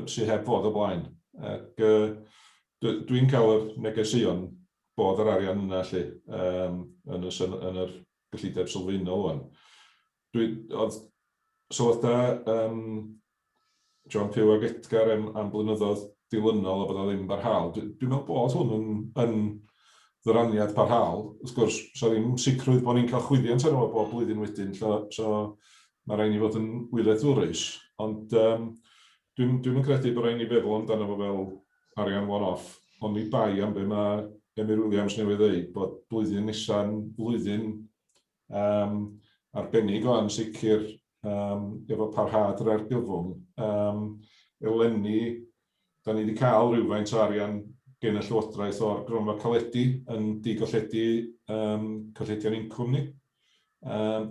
S12: sydd heb fod o blaen. Ac dwi'n cael yr negeseuon bod yr arian yna lle yn yr gyllideb sylfaenol rwan. Oedd sylwadau John Pugh ag Edgar am blynyddoedd dilynol a bod o ddim barhaol. Dwi'n meddwl bod hwn yn ddyraniad parhaol. Wrth gwrs, so ddim sicrwydd bod ni'n cael chwyddiant ar ôl bob blwyddyn wedyn, so mae rhaid ni fod yn wyleddwrus. Ond dwi'n credu bod rhaid ni feddwl amdano fo fel arian one-off, ond ni bai am be mae Emyr Williams newydd dweud, bod blwyddyn nesaf blwyddyn arbennig o an sicr efo parhad yr argyfwng. Eleni, da ni wedi cael rhywfaint o arian gen y Llywodraeth o'r gronfa caledu yn digolledu colledion incwm ni.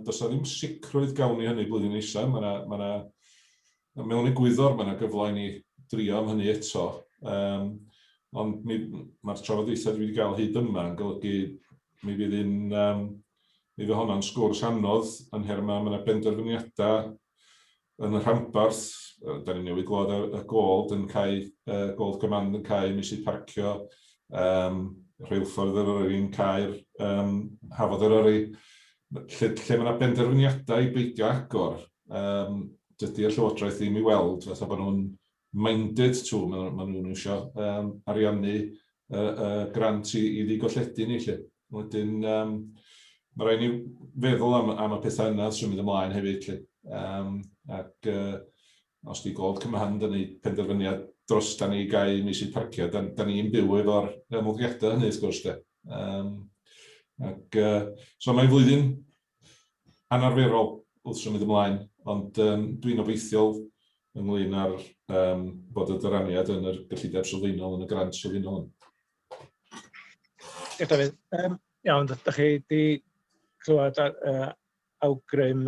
S12: Does na ddim sicrwydd gawn ni hynny blwyddyn nesaf. Mewn egwyddor mae yna gyfle i ni drio am hynny eto. Ond mae'r trafodaethau dwi wedi cael hyd yma yn golygu mi fydd hwnna'n sgwrs anodd yn her mae yna benderfyniadau yn y rhanbarth. Da ni newydd glywed y Gold yn cael, Gold Command yn cael misydd parcio, Rheilffordd yr Yrru'n cael Hafod yr Yrru. Lle mae yna benderfyniadau i beidio agor, dydy'r Llywodraeth ddim i weld, fatha bod nhw'n minded to, maen nhw'n eisiau ariannu grant i ddigolledu ni. Wedyn, mae rhaid ni feddwl am y pethau yna sy'n mynd ymlaen hefyd. Ac os di Gold Command yn ei penderfyniad dros da ni gael misydd parcio, da ni'n byw efo'r ymwyddiadau hynny, wrth gwrs. So mae'n flwyddyn anarferol wrth symud ymlaen, ond dwi'n obeithiol ynglyn ar bod y dyraniad yn yr gyllideb sylfaenol, yn y grant sylfaenol.
S1: Diolch Dafydd. Iawn, ydych chi wedi clywed awgrym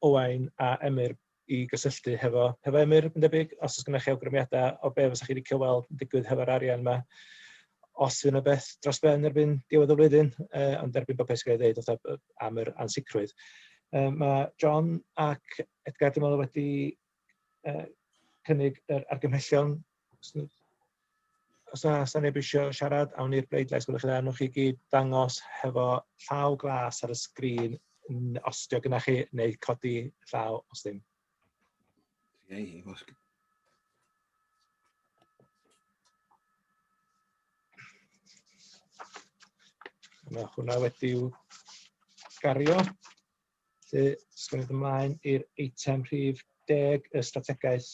S1: Owain a Emyr i gysylltu hefo Emyr yn debyg, os oes gennych chi awgrymiadau o be fysa chi wedi cyweld yn digwydd hefo'r arian yma. os fydd yna beth dros ben erbyn diwedd y flwyddyn, ond erbyn bod beth sy'n cael ei dweud am yr ansicrwydd. Mae John ac Edgar dwi'n meddwl wedi cynnig yr argymhellion. Os na neb eisiau siarad, awn i'r bleidlais, gwelwch chi dda, nwch chi gyd dangos hefo llaw glas ar y sgrin os dio gyda chi, neu codi llaw os ddim. Mae hwnna wedi'w gario. Felly, sgwnnwyd ymlaen i'r eitem rhif 10, y strategaeth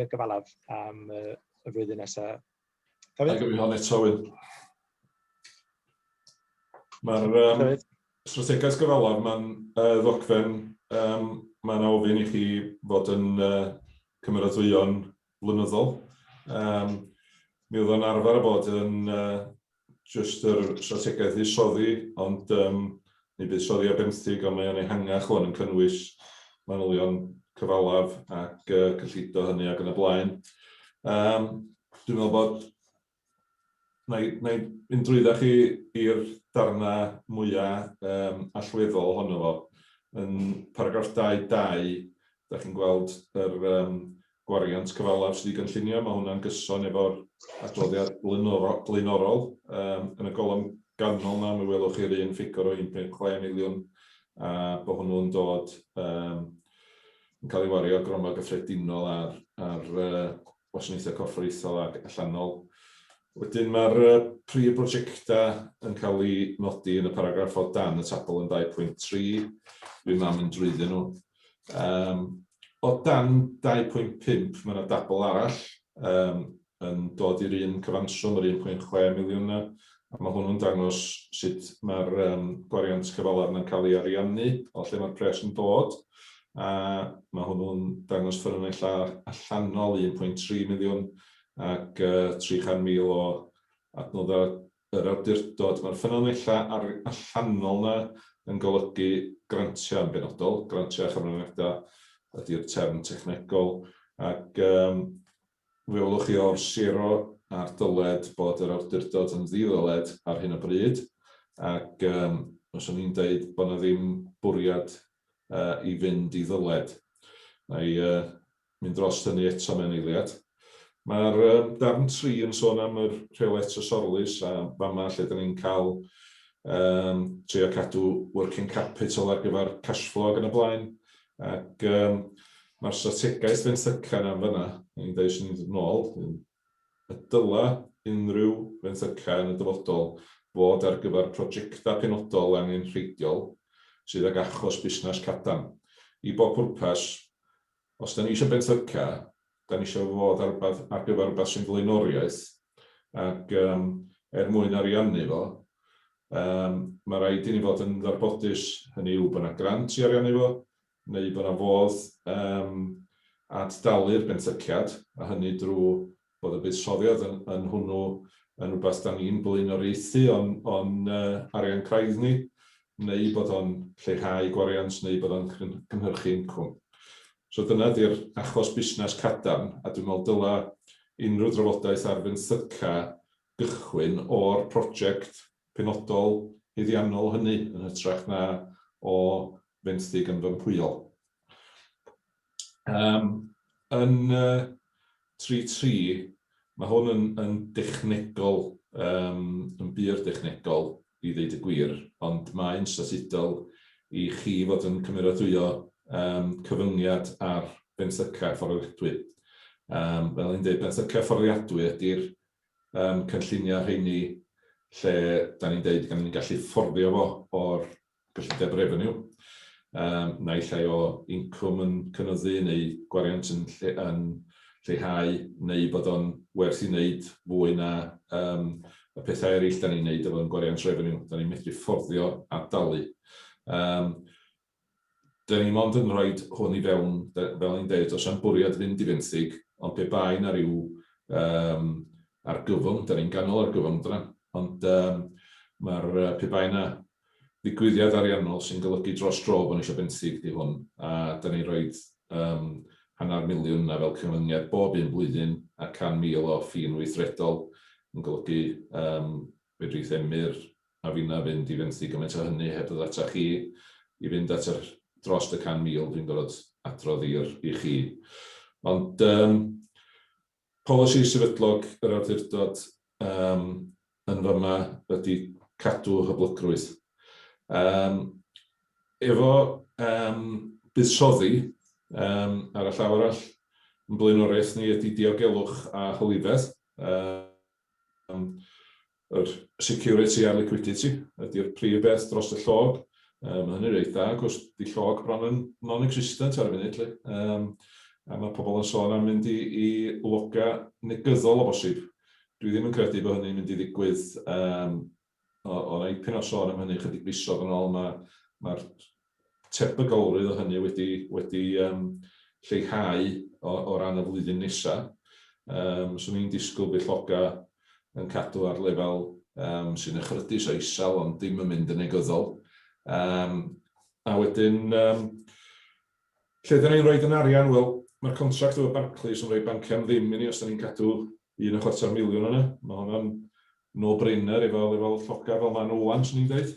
S1: gyfalaf am y flwyddyn nesaf.
S12: A gyfeirion eto Wyn. Mae'r strategaeth gyfalaf, mae'n ddogfen, mae'n ofyn i chi fod yn cymeradwyo'n blynyddol. Mi oedd yn arfer a bod yn jyst yr strategaeth i soddi, ond ni bydd soddi a benthyg, ond mae o'n ehangach o'n yn cynnwys manylion cyfalaf ac cyllido hynny ac yn y blaen. Dwi'n meddwl bod na i fynd drwydda chi i'r darna mwyaf allweddol honno fo. Yn paragraff 2.2, da chi'n gweld yr gwariant cyfalaf sydd wedi gynllunio. Mae hwnna'n gyson efo'r adroddiad blaenorol. Yn y golwm ganol na, mi welwch chi'r un ffigwr o 1.6 miliwn, a bod hwnnw'n dod yn cael ei wario gronfa gyffredinol ar wasanaethau corfforaethol ac allanol. Wedyn mae'r prif brosiectau yn cael ei nodi yn y paragraff o dan y tabl yn 2.3. Dwi'n mynd drwyddyn nhw. O dan 2.5 mae yna dabl arall yn dod i'r un cyfanswm, yr 1.6 miliwn yna. A mae hwnnw'n dangos sut mae'r gwariant cyfalaf yn cael ei ariannu o lle mae'r pres yn dod. A mae hwnnw'n dangos ffynonellau allanol 1.3 miliwn ac 300,000 o adnoddau yr awdurdod. Mae'r ffynonellau allanol yna yn golygu grantiau yn benodol. Grantiau a chyfraniadau ydy'r term technegol. Ac welwch chi o'r sero a'r dyled bod yr awdurdod yn ddidyled ar hyn o bryd. Ac os o'n i'n dweud bod yna ddim bwriad i fynd i ddyled. Na i mynd dros hynny eto mewn eiliad. Mae'r darn 3 yn sôn am yr rheolau trysorlus a fama lle da ni'n cael trio cadw working capital ar gyfer cash flow ac yn y blaen. Ac mae'r strategaeth fenthyca yna fyna, ni'n dweud sy'n ni'n dod nôl, y dyla unrhyw fenthyca yn y dyfodol fod ar gyfer prosiectau penodol angenrheidiol sydd ag achos busnes cadarn. I bob pwrpas, os da ni eisiau benthyca, da ni eisiau fod ar gyfer rhywbeth sy'n flaenoriaeth ac mwyn ariannu fo, mae rhaid i ni fod yn ddarbodus hynny yw bod yna grant i ariannu fo, neu bod yna fodd at dalu'r benthyciad, a hynny drwy bod y buddsoddiad yn hwnnw yn rhywbeth da ni'n blaenoriaethu o'n arian craidd ni, neu bod o'n lleihau gwariant, neu bod o'n cynhyrchu incwm. So dyna di'r achos busnes cadarn, a dwi'n meddwl dyla unrhyw drafodaeth ar fenthyca gychwyn o'r prosiect penodol hyddiannol hynny yn hytrach na o fenthyg yn fympwyol. Yn 3.3, mae hwn yn dechnegol, yn byr dechnegol i ddeud y gwir, ond mae'n statudol i chi fod yn cymeradwyo cyfyngiad ar benthyca fforddiadwy. Fel ni'n dweud, benthyca fforddiadwy ydy'r cynlluniau rheini lle da ni'n dweud gan ni'n gallu fforddio fo o'r gyllideb revenue, neu lle o incwm yn cynyddu neu gwariant yn lleihau, neu bod o'n werth i wneud fwy na y pethau eraill da ni'n wneud efo'n gwariant revenue. Da ni'n medru fforddio a dalu. Da ni mond yn rhoi hwn i fewn, fel ni'n dweud, os am bwriad fynd i fenthyg, ond pe bai na ryw argyfwng, da ni'n ganol argyfwng dyna, ond mae'r pe bai na ddigwyddiad ariannol sy'n golygu dros dro bod ni eisiau benthyg di hwn, a da ni'n rhoi £100,000 na fel cyfyngiad bob un blwyddyn a £100,000 o ffin weithredol yn golygu fedri themur a finna fynd i fenthu gymaint o hynny heb ddod ata chi i fynd at dros y 100,000 dwi'n gorfod adrodd i chi. Ond polisi sefydlog yr awdurdod yn fyma ydy cadw hyblygrwydd. Efo buddsoddi ar y llaw arall, yn blaenoriaeth ni ydy diogelwch a hylifedd. Yr security a liquidity ydy'r prif beth dros y llog. Mae hynny'n reit dda, cos di llog bron yn non-existent ar y funud. A mae pobl yn sôn am mynd i loga negyddol o bosib. Dwi ddim yn credu bod hynny'n mynd i ddigwydd o ipyn o sôn am hynny chydig misoedd yn ôl. Mae'r tebygolrwydd o hynny wedi lleihau o ran y flwyddyn nesaf. So ni'n disgwyl bydd lloga yn cadw ar lefel sy'n ychrydus o isel, ond ddim yn mynd yn negyddol. A wedyn, lle da ni'n rhoi yn arian, wel, mae'r contract efo Barclays yn rhoi banciam ddim i ni os da ni'n cadw 1,25 yna. Mae hwnna'n no-brainer efo lefel lloga fel ma'n owan, swn i'n dweud.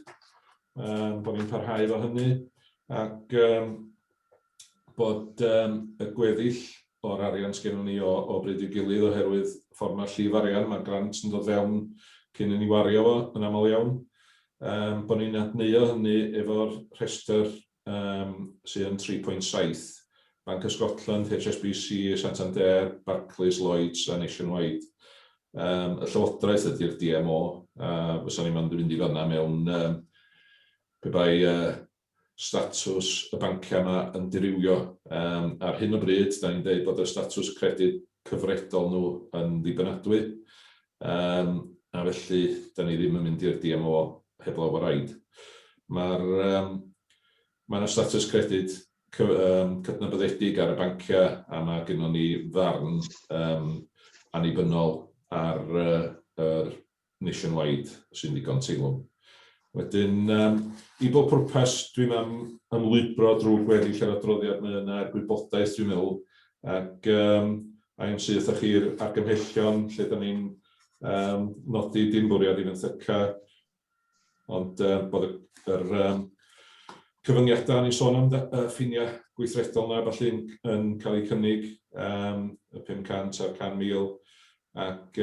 S12: Bod ni'n parhau efo hynny. Ac bod y gweddill o'r arian sgennym ni o bryd i'w gilydd oherwydd ffordd mae'r llif arian, mae'r grant yn dod fewn cyn i ni wario fo yn aml iawn. Bod ni'n adneuo hynny efo'r rhestr sydd yn 3.7, Bank of Scotland, HSBC, Santander, Barclays, Lloyds a Nationwide. Y llywodraeth ydy'r DMO, fysa ni'n mynd i fyna mewn pe bai statws y bancia yma yn dirywio. Ar hyn o bryd, da ni'n dweud bod y statws credyd cyfredol nhw yn ddibynadwy. A felly, da ni ddim yn mynd i'r DMO heb law o raid. Mae'n statws credyd cydnabyddedig ar y bancia a mae gennym ni ddarn annibynnol ar Nationwide sy'n ddigon teilwng. Wedyn, i bob pwrpas dwi'n ymlwybro drwy gweddill yr adroddiad yna a'r gwybodaeth dwi'n meddwl, ac a'n sydd â chi'r argymhellion lle da ni'n nodi dim bwriad i fenthyca, ond bod yr cyfyngiadau ni'n sôn am ffiniau gweithredol yna felly yn cael eu cynnig y 500 a'r 100,000, ac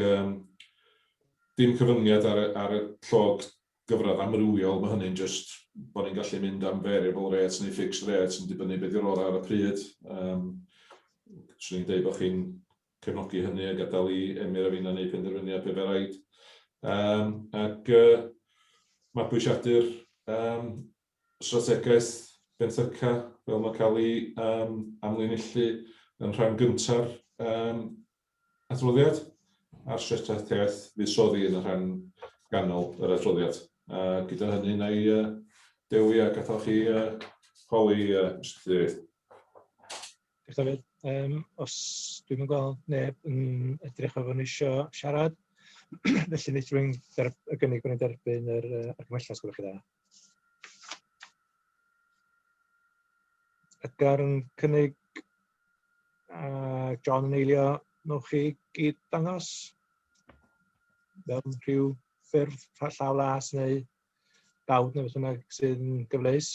S12: dim cyfyngiad ar y llog gyfradd amrywiol, mae hynny'n just bod ni'n gallu mynd am variable rates neu fixed rates yn dibynnu beth yw'r orau ar y pryd. Swn i'n dweud bod chi'n cefnogi hynny a gadael i Emyr a finna neu penderfyniad pe fe raid. Ac mabwysiadu'r strategaeth benthyca fel mae cael ei amlinellu yn rhan gyntaf adroddiad a'r strategaeth fuddsoddi yn y rhan ganol yr adroddiad. Gyda hynny, na i dewi a gadael chi holi ystyriaeth.
S1: Diolch David. Os dwi'n gweld neb yn edrych o fod yn eisiau siarad, felly wneud rwy'n gynnig bod ni'n derbyn yr argymhelliad sgwrwch chi dda. Edgar yn cynnig John yn eilio, nwch chi gyd dangos fel rhyw ffurf llaw las neu dawd neu beth bynnag sy'n gyfleus.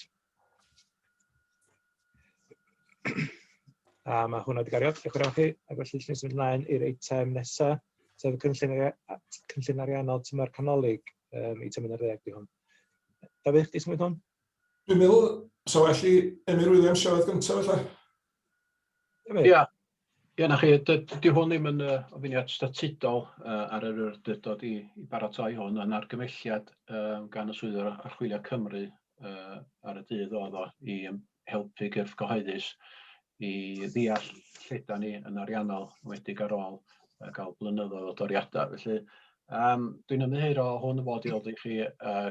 S1: A mae hwnna wedi gario, diolch yn fawr chi, ac felly ni'n symud ymlaen i'r eitem nesaf, sef y cynllun ariannol tymor canolig, eitem 11 di hwn. David, chdi symud hwn?
S12: Dwi'n meddwl, so well i Emyr Williams siarad gyntaf felly?
S3: Ie, na chi, di hwn ddim yn ofyniad statudol ar yr awdurdod i baratoi hwn, yn argymelliad gan y swyddog archwilio Cymru ar y dydd oedd o i helpu gyrff gyhoeddus i ddeall lleda ni yn ariannol wedig ar ôl gael blynyddoedd o doriadau. Felly, dwi'n ymddiheuro hwn fod i ddod i chi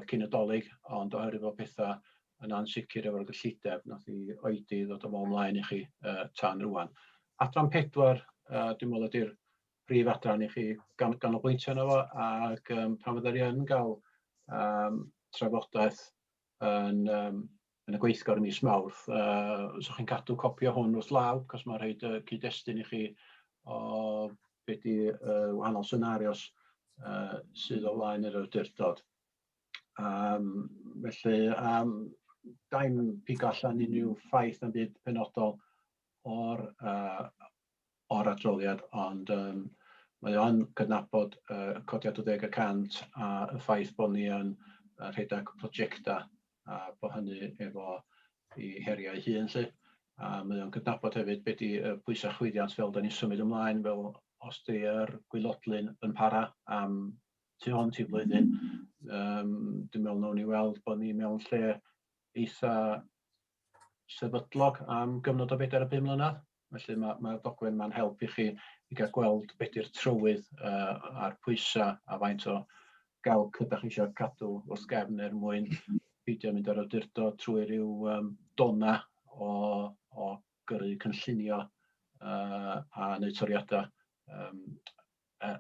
S3: cyn y dolig, ond oherwydd o pethau yn ansicr efo'r gyllideb, nath i oedi ddod o fel ymlaen i chi tan rwan. Adran 4, dwi'n meddwl ydy'r prif adran i chi ganolbwyntio yno fo, ac pan fydda ni yn cael trafodaeth yn y gweithgor mis Mawrth, so chi'n cadw copi o hwn wrth law, cos mae'n rhaid cyd-destun i chi o beth i wahanol scenarios sydd o flaen yr awdurdod. Felly, da'n pigo allan unrhyw ffaith yn byd penodol o'r adroddiad, ond mae o'n cydnabod codiad 20% a y ffaith bod ni yn rhedeg prosiecta a bod hynny efo i heriau hun. Mae o'n cydnabod hefyd beth ydy pwysau chwyddiant fel da ni'n symud ymlaen, fel os ydy'r gwylodlyn yn para am tu hwnt i flwyddyn. Dwi'n meddwl nawn ni weld bod ni mewn lle eitha sefydlog am gyfnod o 4 5 mlynedd. Felly mae'r dogfen ma'n helpu chi i gael gweld beth yw'r trywydd a'r pwysau a faint o galc ydych chi eisiau cadw wrth gefn mwyn peidio mynd ar awdurdod trwy ryw dona o gyrru cynllunio a wneud toriadau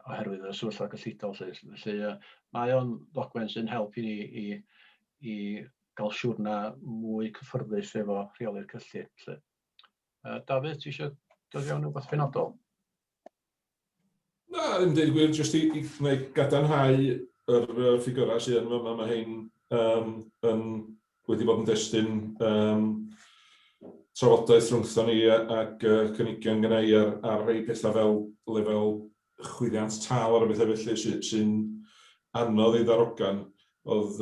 S3: oherwydd y sefyllfa gyllidol. Felly mae o'n ddogfen sy'n helpu ni i gael siwrna mwy cyffyrddus efo rheoli'r cyllid. Dafydd, ti eisiau dod fewn rhywbeth penodol?
S12: Na, yn dweud gwir, jyst i gadarnhau yr ffigurau sydd yn yma, mae hyn wedi bod yn destun trafodaeth rhwngthon ni ac cynigion gynnau ar rhai pethau fel lefel chwyddiant tal ar y bethau felly sy'n anodd i ddarogan. Oedd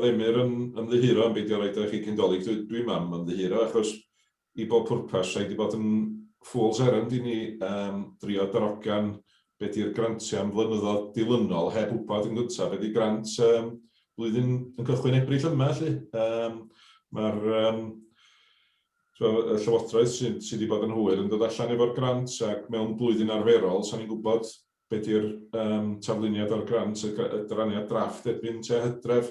S12: Emyr yn ymddiheuro am beidio roed eich cyndolig. Dwi'n mam yn ymddiheuro achos i bob pwrpas rhaid i bod yn fool's errand i ni drio darogan beth yw'r grantiau am flynyddoedd dilynol heb wybod yn gyntaf. Ydy grant blwyddyn yn cychwyn Ebrill yma. Mae'r llywodraeth sydd wedi bod yn hwyr yn dod allan efo'r grant ac mewn blwyddyn arferol, sa'n ni'n gwybod beth yw'r tafluniad o'r grant, y draniad drafft erbyn tua Hydref,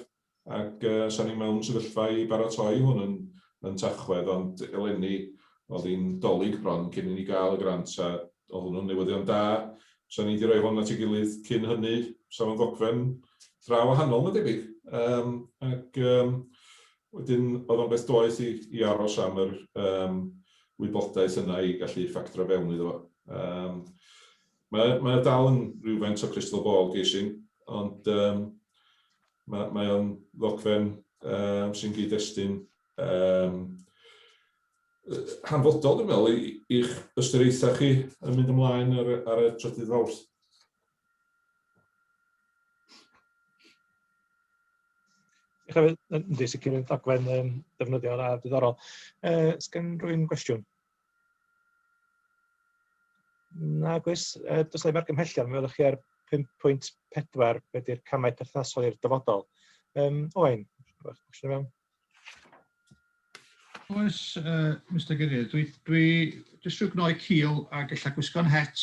S12: ac sa'n ni'n mewn sefyllfa i baratoi hwn yn Tachwedd, ond eleni oedd hi'n dolyg bron cyn i ni gael y grant a oedd hwnnw'n newyddion da. Sa'n ni wedi rhoi hwn at ei gilydd cyn hynny, sa'n ddogfen draw wahanol yn debyg. Ac wedyn oedd o'n beth doeth i aros am yr wybodaeth yna i gallu ffactro fewn iddo fo. Mae dal yn rhywfaint o crystal ball geising, ond mae o'n ddogfen sy'n gyd-destun hanfodol, dwi'n meddwl, i'ch ystyriaethau chi yn mynd ymlaen ar y trydydd Fawrth.
S1: Ynddi, sicr yn ddogfen defnyddiol a diddorol. Sgen rhywun gwestiwn? Nag oes, does na ddim argymhellion, mi oeddech chi ar 5.4 beth yw'r camau perthnasol i'r dyfodol. Owain, gwestiwn mewn?
S4: Oes, Mr Cadeirydd, dwi jyst rhyw gnoi cil a galla gwisgo'n het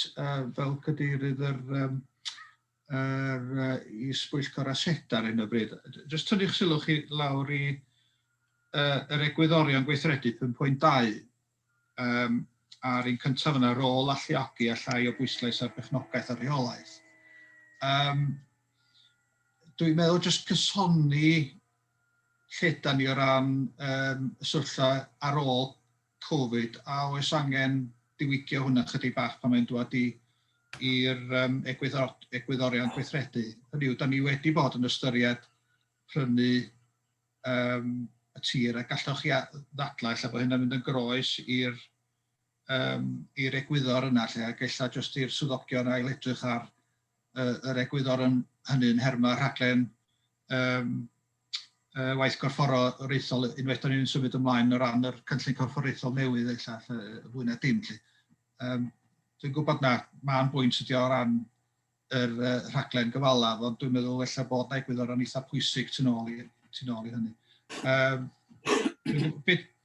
S4: fel cadeirydd i sbwyllgor aseda ar hyn o bryd. Jyst tynnu'ch sylw chi lawr i yr egwyddorion gweithredu 5.2 a'r un cyntaf yna rôl alluogi a llai o bwyslais ar bechnogaeth a rheolaeth. Dwi'n meddwl jyst cysoni lle da ni o ran y sefyllfa ar ôl Covid a oes angen diwygio hwnna chydig bach pan mae'n dod i'r egwyddorion gweithredu. Hynny yw, da ni wedi bod yn ystyried prynu y tir a gallwch chi ddadlau lle bod hynna'n mynd yn groes i'r egwyddor yna lle a gella jyst i'r swyddogion ail edrych ar yr egwyddor hynny'n herma rhaglen waith corfforaethol unwaith da ni'n symud ymlaen o ran yr cynllun corfforaethol newydd eilla fwy na dim. Dwi'n gwybod mae'n bwynt ydi o ran yr rhaglen gyfalaf, ond dwi'n meddwl ella bod na egwyddor yn eitha pwysig tu nôl i hynny.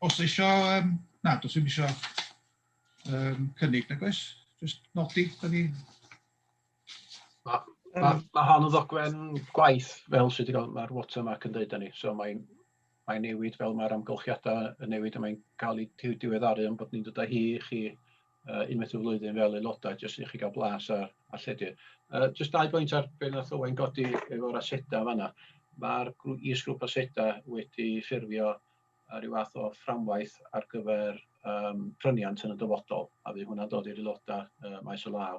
S4: Os eisiau, na, does ddim eisiau cynnig, nag oes? Just nodi, da ni...
S3: Mae hon yn ddogfen gwaith fel sydd wedi cael mae'r watermark yn dweud ni. So mae'n newid fel mae'r amgylchiadau yn newid a mae'n cael ei diweddaru am bod ni'n dod â hi i chi unwaith y flwyddyn fel aelodau jyst i chi gael blas ar lledu. Jyst 2 bwynt ar be nath Owain godi efo'r aseda fan'na. Mae'r is-grŵp aseda wedi ffurfio rhyw fath o fframwaith ar gyfer pryniant yn y dyfodol a fydd hwnna'n dod i'r aelodau maes o law.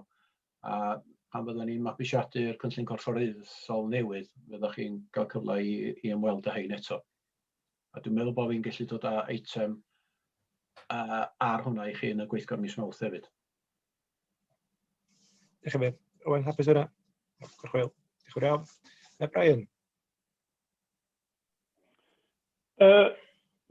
S3: A pan fyddwn ni'n mabwysiadu'r cynllun corfforaethol newydd, fyddwch chi'n cael cyfle i ymweld â hein eto. A dwi'n meddwl bod fi'n gallu dod â eitem ar hwnna i chi yn y gweithgor mis Mawrth hefyd.
S1: Diolch yn fawr. Owen, hapus hwnna? Corchwil. Diolch yn fawr. Brian.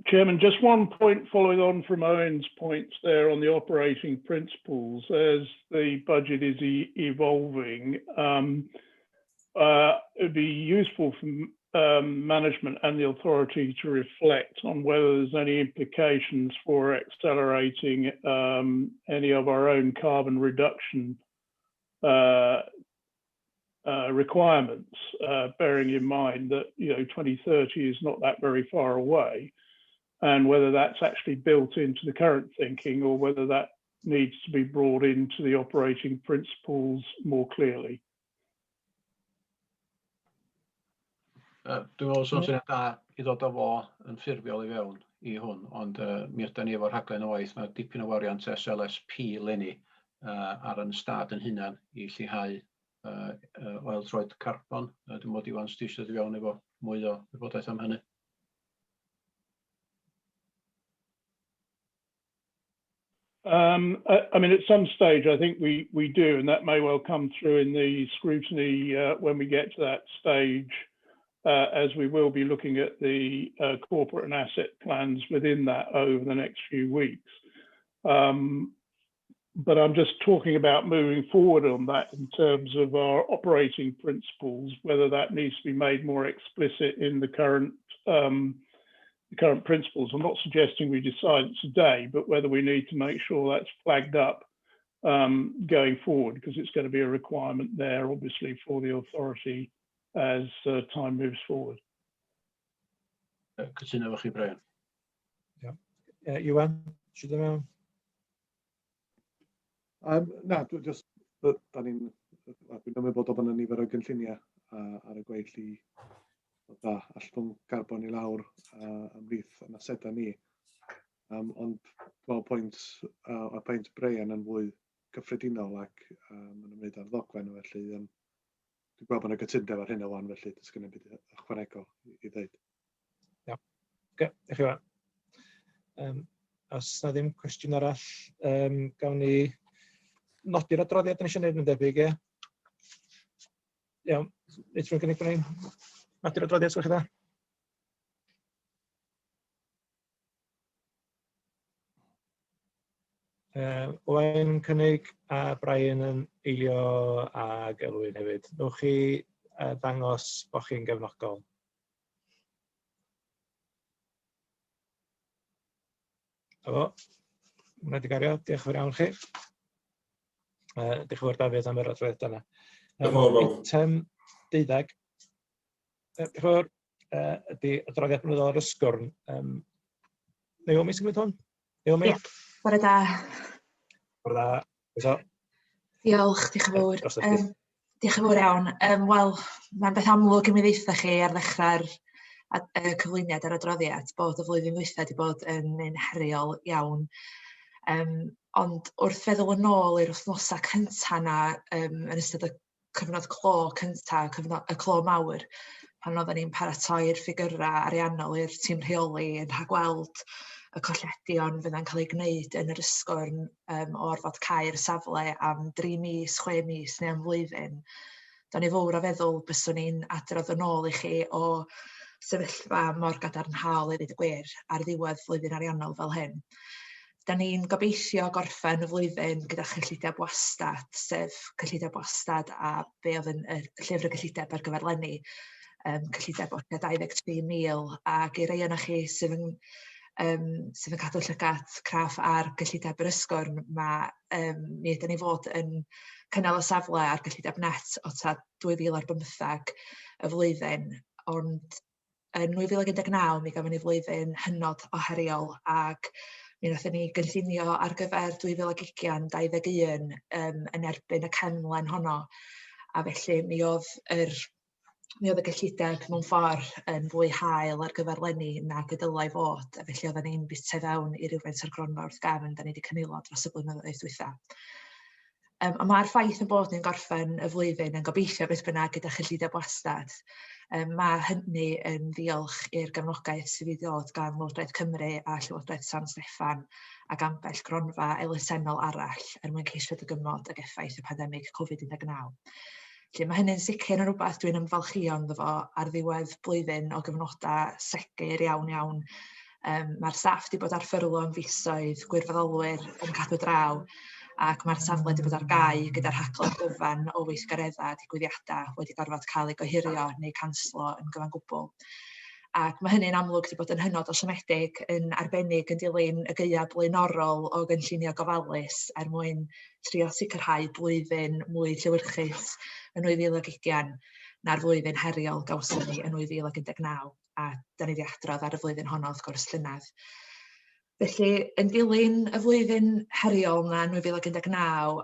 S8: Chairman, just one point following on from Owen's points there on the operating principles. As the budget is evolving, it would be useful for management and the authority to reflect on whether there's any implications for accelerating any of our own carbon reduction requirements, bearing in mind that 2030 is not that very far away, and whether that's actually built into the current thinking or whether that needs to be brought into the operating principles more clearly.
S3: Dwi'n meddwl sy'n syniad da i ddod â fo yn ffurfiol i fewn i hwn, ond mi ydyn ni efo'r rhaglen o waith, mae dipyn o wariant SLSP leni ar yn stad yn hunan i llihau oel troed carbon. Dwi'n meddwl Iwan stisio i fewn efo mwy o wybodaeth am hynny.
S8: I mean, at some stage, I think we do, and that may well come through in the scrutiny when we get to that stage, as we will be looking at the corporate and asset plans within that over the next few weeks. But I'm just talking about moving forward on that in terms of our operating principles, whether that needs to be made more explicit in the current principles. I'm not suggesting we decide it today, but whether we need to make sure that's flagged up going forward, because it's going to be a requirement there, obviously, for the authority as time moves forward.
S3: Cytuno efo chi, Brian.
S1: Iwan, sydd yma?
S6: Na, dwi'n ymwybodol bod yna nifer o gynlluniau ar y gweill i allwn carbon i lawr ymhlith yn aseda ni. Ond fel pwynt Brian yn fwy cyffredinol ac yn ymwneud â'r ddogfen, felly dwi'n gweld bod yna gytundeb ar hyn o wan, felly does gen i byd ychwanegol i ddweud.
S1: Iawn. Diolch yn fawr. Os na ddim cwestiwn arall, gawn ni nodi'r adroddiad yn eisiau gwneud yn debyg, ie? Iawn, nid rwy'n gynnig bod ni'n nodi'r adroddiad, sgwch chi dda? Owen cynnig a Brian yn eilio ag Elwyn hefyd. Nwch chi ddangos bod chi'n gefnogol. O, hwnna di gario. Diolch yn fawr iawn chi. Diolch yn fawr Dafydd am yr adroddiad yna. Eitem 12. Diolch yn fawr. Ydy adroddiad blynyddol ar ysgwrn. Naomi sy'n gwneud hwn? Naomi?
S14: Bore da.
S1: Bore da. Eso.
S14: Diolch, diolch yn fawr. Diolch yn fawr iawn. Wel, mae'n beth amlwg i mi ddeitha chi ar ddechrau'r cyflwyniad ar adroddiad bod y flwyddyn ddwytha wedi bod yn un heriol iawn. Ond wrth feddwl yn ôl i'r wythnosau cynta yna yn ystod y cyfnod clo cynta, y clo mawr, pan oedden ni'n paratoi'r ffigurau ariannol i'r tîm rheoli yn rhagweld y colledion fydda'n cael ei gwneud yn yr ysgwrn o orfod cau'r safle am 3 mis, 6 mis neu am flwyddyn. Do'n i fawr o feddwl byswn ni'n adrodd yn ôl i chi o sefyllfa mor gadarnhaol i ddweud y gwir ar ddiwedd flwyddyn ariannol fel hyn. Da ni'n gobeithio gorffen y flwyddyn gyda cyllideb wastad, sef cyllideb wastad a be oedd yn llyfr y cyllideb ar gyfer leni, cyllideb o 23,000, ac i rei o'na chi sydd yn cadw llygad craff ar gyllideb yr ysgwrn, mi ydyn ni fod yn cynnal y safle ar gyllideb net o ta 2015 y flwyddyn, ond yn 2019 mi gafon ni flwyddyn hynod o heriol ac mi wnaethon ni gynllunio ar gyfer 2020-21 yn erbyn y cenlen honno, a felly mi oedd y gyllideb mewn ffordd yn fwy hael ar gyfer leni nag y dylai fod, a felly oedden ni'n bita fewn i rywfaint o'r gronfa wrth gefn da ni wedi cynilo dros y blynyddoedd dwytha. Mae'r ffaith yn bod ni'n gorffen y flwyddyn yn gobeithio beth bynnag gyda chyllideb wastad. Mae hynny yn ddiolch i'r gefnogaeth sydd wedi dod gan Llywodraeth Cymru a Llywodraeth San Steffan ac ambell gronfa elusennol arall mwyn ceisio dygymod ag effaith y pandemig Covid-19. Felly mae hynny'n sicr yn rhywbeth dwi'n ymfalchio ynddo fo ar ddiwedd blwyddyn o gyfnodau segur iawn. Mae'r staff wedi bod ar ffyrlo am fisoedd, gwirfoddolwyr yn cadw draw, ac mae'r safle wedi bod ar gau gyda'r rhaglen gyfan o weithgareddau digwyddiadau wedi gorfod cael ei gohirio neu canslo yn gyfan gwbl. Ac mae hynny'n amlwg wedi bod yn hynod o siomedig yn arbennig yn dilyn y gaeaf blaenorol o gynllunio gofalus mwyn trio sicrhau blwyddyn mwy llewyrchus yn 2020 na'r flwyddyn heriol gawson ni yn 2019, a da ni wedi adrodd ar y flwyddyn honno wrth gwrs llynedd. Felly, yn dilyn y flwyddyn heriol na 2019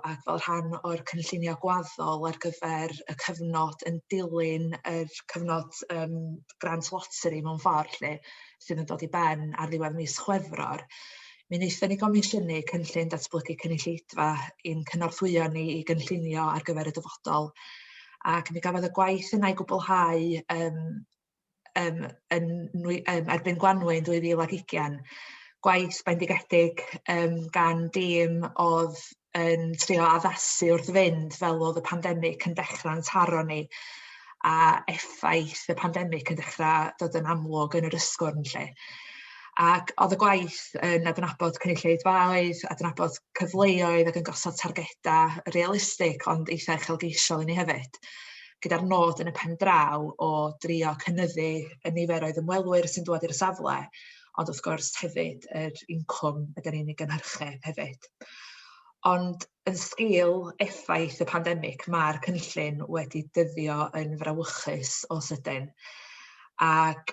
S14: ac fel rhan o'r cynllunio gwaddol ar gyfer y cyfnod yn dilyn yr cyfnod grant loteri mewn ffordd sydd yn dod i ben ar ddiwedd mis Chwefror, mi wnaethon ni gomisiynu cynllun datblygu cynulleidfa i'n cynorthwyo ni i gynllunio ar gyfer y dyfodol, ac mi gafodd y gwaith yna i gwblhau erbyn Gwanwyn 2020, gwaith bendigedig gan dîm oedd yn trio addasu wrth fynd fel oedd y pandemig yn dechrau'n taro ni a effaith y pandemig yn dechrau dod yn amlwg yn yr ysgwrn lle. Ac oedd y gwaith yn adnabod cynulleidfaoedd, adnabod cyfleoedd ac yn gosod targedau realistig ond eitha uchelgeisiol i ni hefyd, gyda'r nod yn y pen draw o drio cynyddu y niferoedd ymwelwyr sy'n dod i'r safle, ond wrth gwrs hefyd yr incwm ydyn ni'n ei gynhyrchu hefyd. Ond yn sgil effaith y pandemig, mae'r cynllun wedi dyddio yn frawychus o sydyn. Ac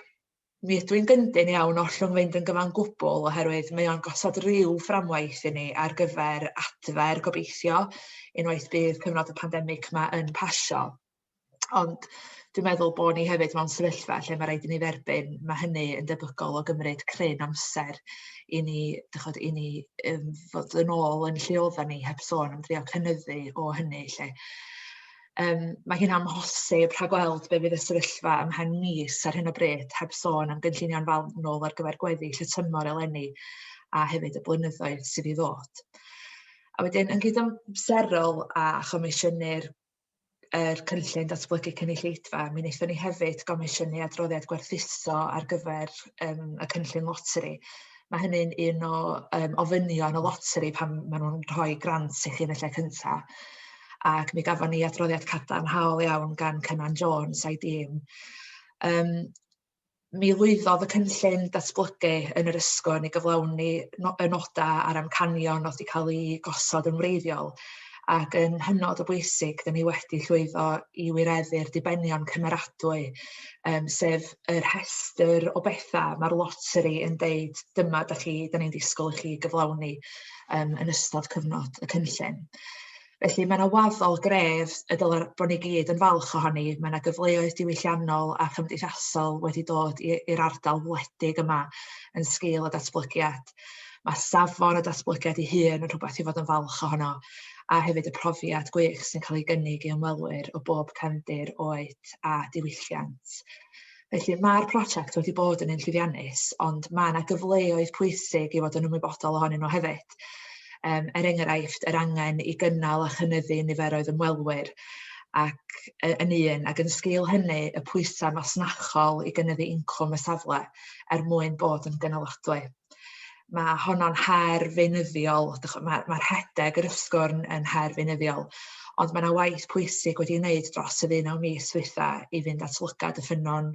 S14: mi ydw i'n gyndyn iawn ollwng fynd yn gyfan gwbl oherwydd mae o'n gosod ryw fframwaith i ni ar gyfer adfer gobeithio unwaith bydd cyfnod y pandemig yma yn pasio. Ond dwi'n meddwl bod ni hefyd mewn sefyllfa lle mae rhaid i ni dderbyn, mae hynny yn debygol o gymryd cryn amser i ni fod yn ôl yn lle oedden ni heb sôn am drio cynyddu o hynny lle. Mae hi'n amhosib rhagweld be fydd y sefyllfa ym mhen mis ar hyn o bryd heb sôn am gynllunio'n falnol ar gyfer gweddill y tymor eleni a hefyd y blynyddoedd sydd i ddod. A wedyn, yn gydamserol a chomisiynu'r cynllun datblygu cynulleidfa, mi wnaethon ni hefyd gomisiynu adroddiad gwerthuso ar gyfer y cynllun loteri. Mae hynny'n un o ofynion y loteri pan maen nhw'n rhoi grant i chi yn y lle cyntaf. Ac mi gafon ni adroddiad cadarnhaol iawn gan Cynan Jones a'i dîm. Mi lwyddodd y cynllun datblygu yn yr ysgwrn i gyflawni y nodau a'r amcanion oedd wedi cael ei gosod yn wreiddiol. Ac yn hynod o bwysig, da ni wedi llwyddo i wireddu'r dibenion cymeradwy, sef yr rhestr o bethau mae'r loteri yn deud dyma da ni'n disgwyl i chi gyflawni yn ystod cyfnod y cynllun. Felly mae yna waddol gref y dylai bod ni gyd yn falch ohoni. Mae yna gyfleoedd diwylliannol a chymdeithasol wedi dod i'r ardal wledig yma yn sgil y datblygiad. Mae safon y datblygiad ei hun yn rhywbeth i fod yn falch ohono, a hefyd y profiad gwych sy'n cael ei gynnig i ymwelwyr o bob cefndir, oed a diwylliant. Felly mae'r prosiect wedi bod yn un llwyddiannus, ond mae yna gyfleoedd pwysig i fod yn ymwybodol ohonyn nhw hefyd. Enghraifft, yr angen i gynnal a chynyddu niferoedd ymwelwyr ac yn sgil hynny y pwysau masnachol i gynyddu incwm y safle mwyn bod yn gynaladwy. Mae honno'n her feunyddiol, mae'r rhedeg yr ysgwrn yn her feunyddiol, ond mae yna waith pwysig wedi wneud dros y 11 mis dwytha i fynd at lygad y ffynnon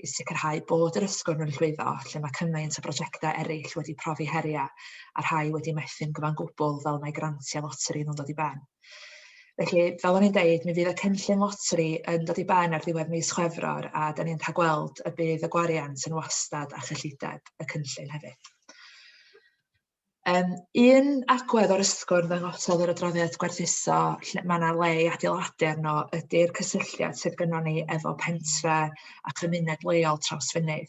S14: i sicrhau bod yr ysgwrn yn llwyddo, lle mae cymaint o brosiectau eraill wedi profi heriau a rhai wedi methu'n gyfan gwbl fel mae grantiau loteri yn dod i ben. Felly, fel o'n i'n deud, mi fydd y cynllun loteri yn dod i ben ar ddiwedd mis Chwefror a da ni'n rhagweld y bydd y gwariant yn wastad a chyllideb y cynllun hefyd. Un agwedd o'r ysgwrn ddangosodd yr adroddiad gwerthuso lle mae yna le i adeiladu arno ydy'r cysylltiad sydd gynnon ni efo pentre a chymuned leol Trawsfynydd.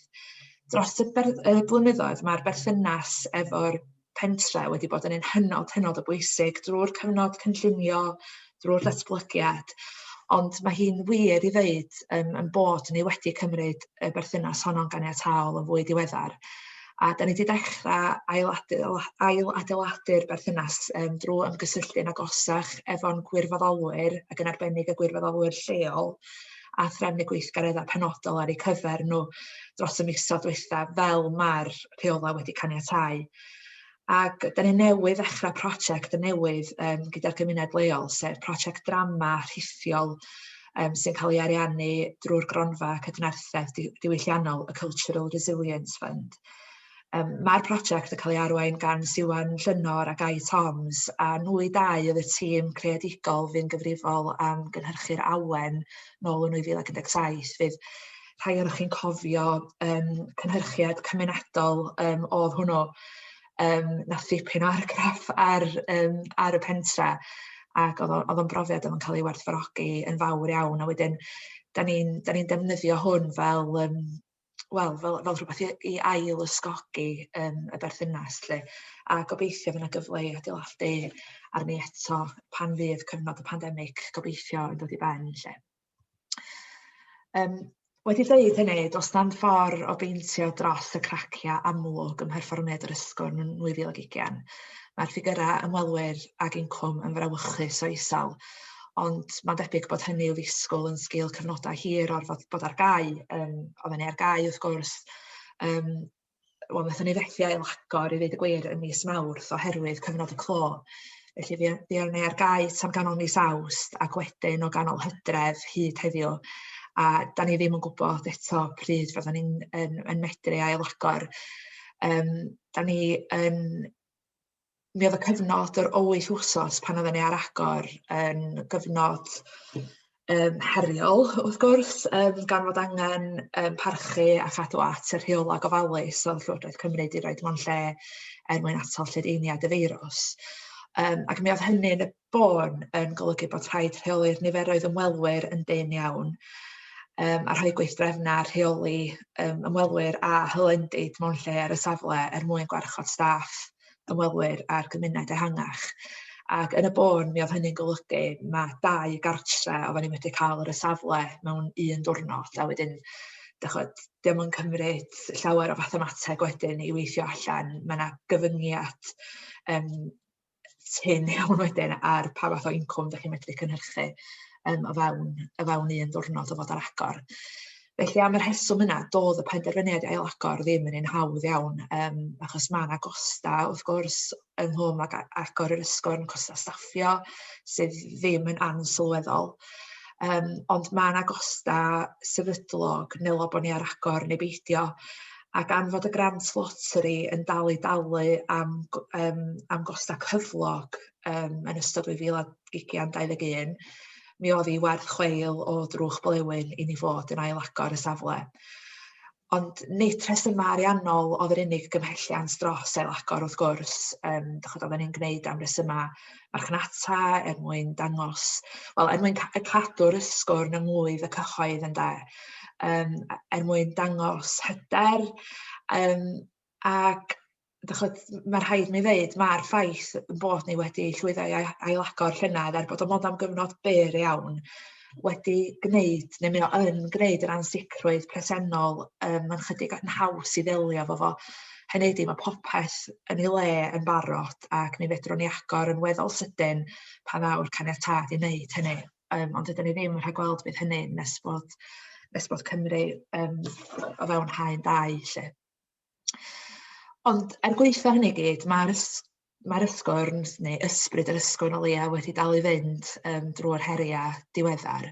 S14: Dros y blynyddoedd mae'r berthynas efo'r pentre wedi bod yn hynod o bwysig drwy'r cyfnod cynllunio, drwy'r datblygiad, ond mae hi'n wir i ddeud yn bod ni wedi cymryd y berthynas honno'n ganiataol yn fwy diweddar. A da ni wedi dechrau ail-adeiladu'r berthynas drwy ymgysylltu'n agosach efo'n gwirfoddolwyr ac yn arbennig y gwirfoddolwyr lleol a threfnu gweithgareddau penodol ar eu cyfer nhw dros y misoedd dwytha fel mae'r rheola wedi caniatáu. Ac da ni newydd ddechrau prosiect newydd gyda'r gymuned leol, sef prosiect drama rhithiol sy'n cael ei ariannu drwy'r gronfa cydnarthedd diwylliannol, y Cultural Resilience Fund. Mae'r prosiect yn cael ei arwain gan Siwan Llynor a Guy Toms, a nhw i dau oedd y tîm creadigol fy'n gyfrifol am gynhyrchu'r awen nôl yn 2017. Fydd rhai ohonoch chi'n cofio cynhyrchiad cymunedol oedd hwnnw, nath ddipyn o argraff ar y pentre, ac oedd o'n brofiad yn cael ei werthfawrogi yn fawr iawn, a wedyn da ni'n defnyddio hwn fel rhywbeth i ail-ysgogi y berthynas, a gobeithio fydd yna gyfle i adeiladu arni eto pan fydd cyfnod y pandemig gobeithio yn dod i ben. Wedi dweud hynny, does na'n ffordd o beintio dros y cracia amlwg ym mherfformiad yr ysgol yn 2020. Mae'r ffigurau ymwelwyr ag incwm yn frawychus o isel, ond mae'n debyg bod hynny i'w ddisgwyl yn sgil cyfnodau hir o'r bod ar gau. Oedden ni ar gau wrth gwrs, wnaethon ni fethu ail-agor i ddeud y gwir yn mis Mawrth oherwydd cyfnod y clo. Felly fuon ni ar gau tan ganol mis Awst ac wedyn o ganol Hydref hyd heddiw. A da ni ddim yn gwybod eto pryd fyddwn ni'n medru ail-agor. Mi oedd y cyfnod yr 8 wsos pan oedden ni ar agor yn gyfnod heriol, wrth gwrs, gan fod angen parchu a chadw at y rheola gofalus oedd Llywodraeth Cymru wedi rhoi mewn lle mwyn atal lledaeniad y feirws. Ac mi oedd hynny'n y bôn yn golygu bod rhaid rheoli'r niferoedd ymwelwyr yn dyn iawn, a rhoi gweithdrefna rheoli ymwelwyr a hylendid mewn lle ar y safle mwyn gwarchod staff ymwelwyr a'r gymuned ehangach. Ac yn y bôn, mi oedd hynny'n golygu mae 2 gartre oedden ni wedi cael ar y safle mewn 1 diwrnod, a wedyn, diolch yn cymryd llawer o fathemateg wedyn i weithio allan. Mae yna gyfyngiad tyn iawn wedyn ar pa fath o incwm ydych chi'n medru cynhyrchu o fewn 1 diwrnod o fod ar agor. Felly am yr rheswm yna, doedd y penderfyniad i ail-agor ddim yn un hawdd iawn, achos mae yna gosta, wrth gwrs, ynghlwm ag agor yr ysgol yn costa staffio, sydd ddim yn ansylweddol. Ond mae yna gosta sefydlog nelo bod ni ar agor neu beidio, ac am fod y grant lottery yn dal i dalu am gosta cyflog yn ystod 2021, mi oedd hi werth chweil o drwch blewyn i ni fod yn ail-agor y safle. Ond nid rhesymau ariannol oedd yr unig gymhelliant dros ail-agor, wrth gwrs. Oedden ni'n gwneud am rhesymau marchnata mwyn dangos, mwyn cadw'r ysgol yng ngwydd y cyhoedd ynde, mwyn dangos hyder, ac mae rhaid mi ddeud, mae'r ffaith bod ni wedi llwyddo i ail-agor llynedd bod o mod am gyfnod byr iawn wedi gwneud, neu mi yn gwneud yr ansicrwydd presennol yn chydig yn haws i ddelio fo. Hynny ydi, mae popeth yn ei le yn barod ac ni fedrwn ni agor yn weddol sydyn pan awr caniatâd i wneud hynny. Ond ydyn ni ddim yn rhagweld bydd hynny nes bod Cymru o fewn haen 2. Ond gweithio hynny gyd, mae'r ysgol, neu ysbryd yr ysgol o leia wedi dal i fynd drwy'r heriau diweddar.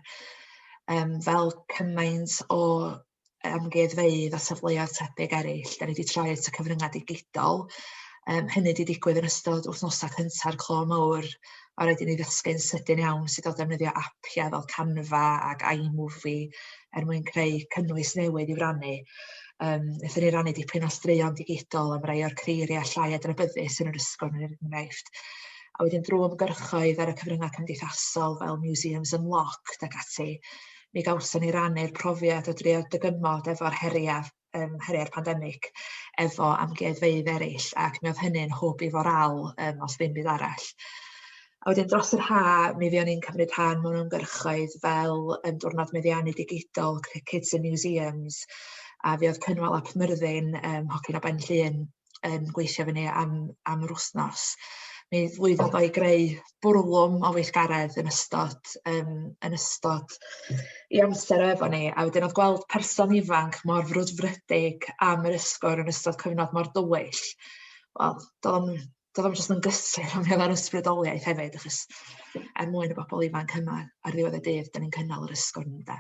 S14: Fel cymaint o amgueddfeydd a safleoedd tebyg eraill, da ni wedi troi at y cyfryngau digidol. Hynny wedi digwydd yn ystod wythnosau cynta'r clo mawr, o rhaid i ni ddysgu'n sydyn iawn sydd o defnyddio apiau fel Canva ac iMovie mwyn creu cynnwys newydd i wrannu. Nethon ni rannu dipyn o straeon digidol am rai o'r creiriau llai adnabyddus yn yr ysgol yn enghraifft. A wedyn drwy ymgyrchoedd ar y cyfryngau cymdeithasol fel Museums Unlocked ac ati, mi gawson ni rannu'r profiad o drio dygymod efo'r heriau heriau'r pandemig efo amgueddfeydd eraill, ac mi oedd hynny'n hwb i foral os ddim byd arall. A wedyn dros yr ha, mi fuon ni'n cymryd rhan mewn ymgyrchoedd fel diwrnod meddiannu digidol, Kids in Museums, a fi oedd cynnwal ap Myrddin, Hocyn o Ben Llŷn, yn gweithio fyny am yr wthnos. Mi ddwyddodd o'i greu bwrlwm o weithgaredd yn ystod i amser efo ni, a wedyn oedd gweld person ifanc mor frwdfrydig am yr ysgol yn ystod cyfnod mor dywyll. Wel, doedd o'm jyst yn gysur, ond mi oedd o'n ysbrydoliaeth hefyd, achos mwyn y bobl ifanc yma ar ddiwedd y dydd, da ni'n cynnal yr ysgol ynde.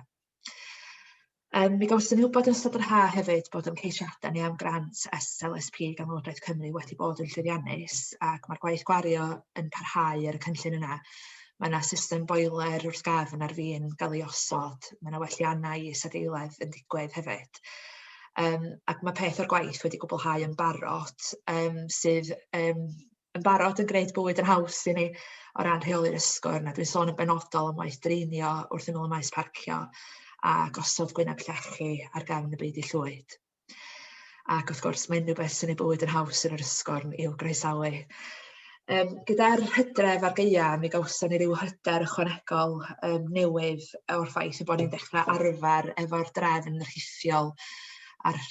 S14: Mi gawson ni wybod yn ystod yr ha hefyd bod yn ceisiadau ni am grant SLSP gan Llywodraeth Cymru wedi bod yn llwyddiannus, ac mae'r gwaith gwario yn parhau ar y cynllun yna. Mae yna system boiler wrth gafn ar fin gael ei osod, mae yna welliannau is-adeiledd yn digwydd hefyd. Ac mae peth o'r gwaith wedi gwblhau yn barod, sydd yn barod yn gwneud bywyd yn haws i ni o ran rheoli'r ysgol. Dwi'n sôn yn benodol am waith dreinio wrth ymyl y maes parcio, a gosod gwyneb llechi ar gefn y byd i llwyd. Ac wrth gwrs, mae unrhyw beth sy'n ei bywyd yn haws yn yr ysgol i'w groesawu. Gyda'r hydref ar gaea, mi gawson ni ryw hyder ychwanegol newydd o'r ffaith bod ni'n dechrau arfer efo'r drefn rhithiol a'r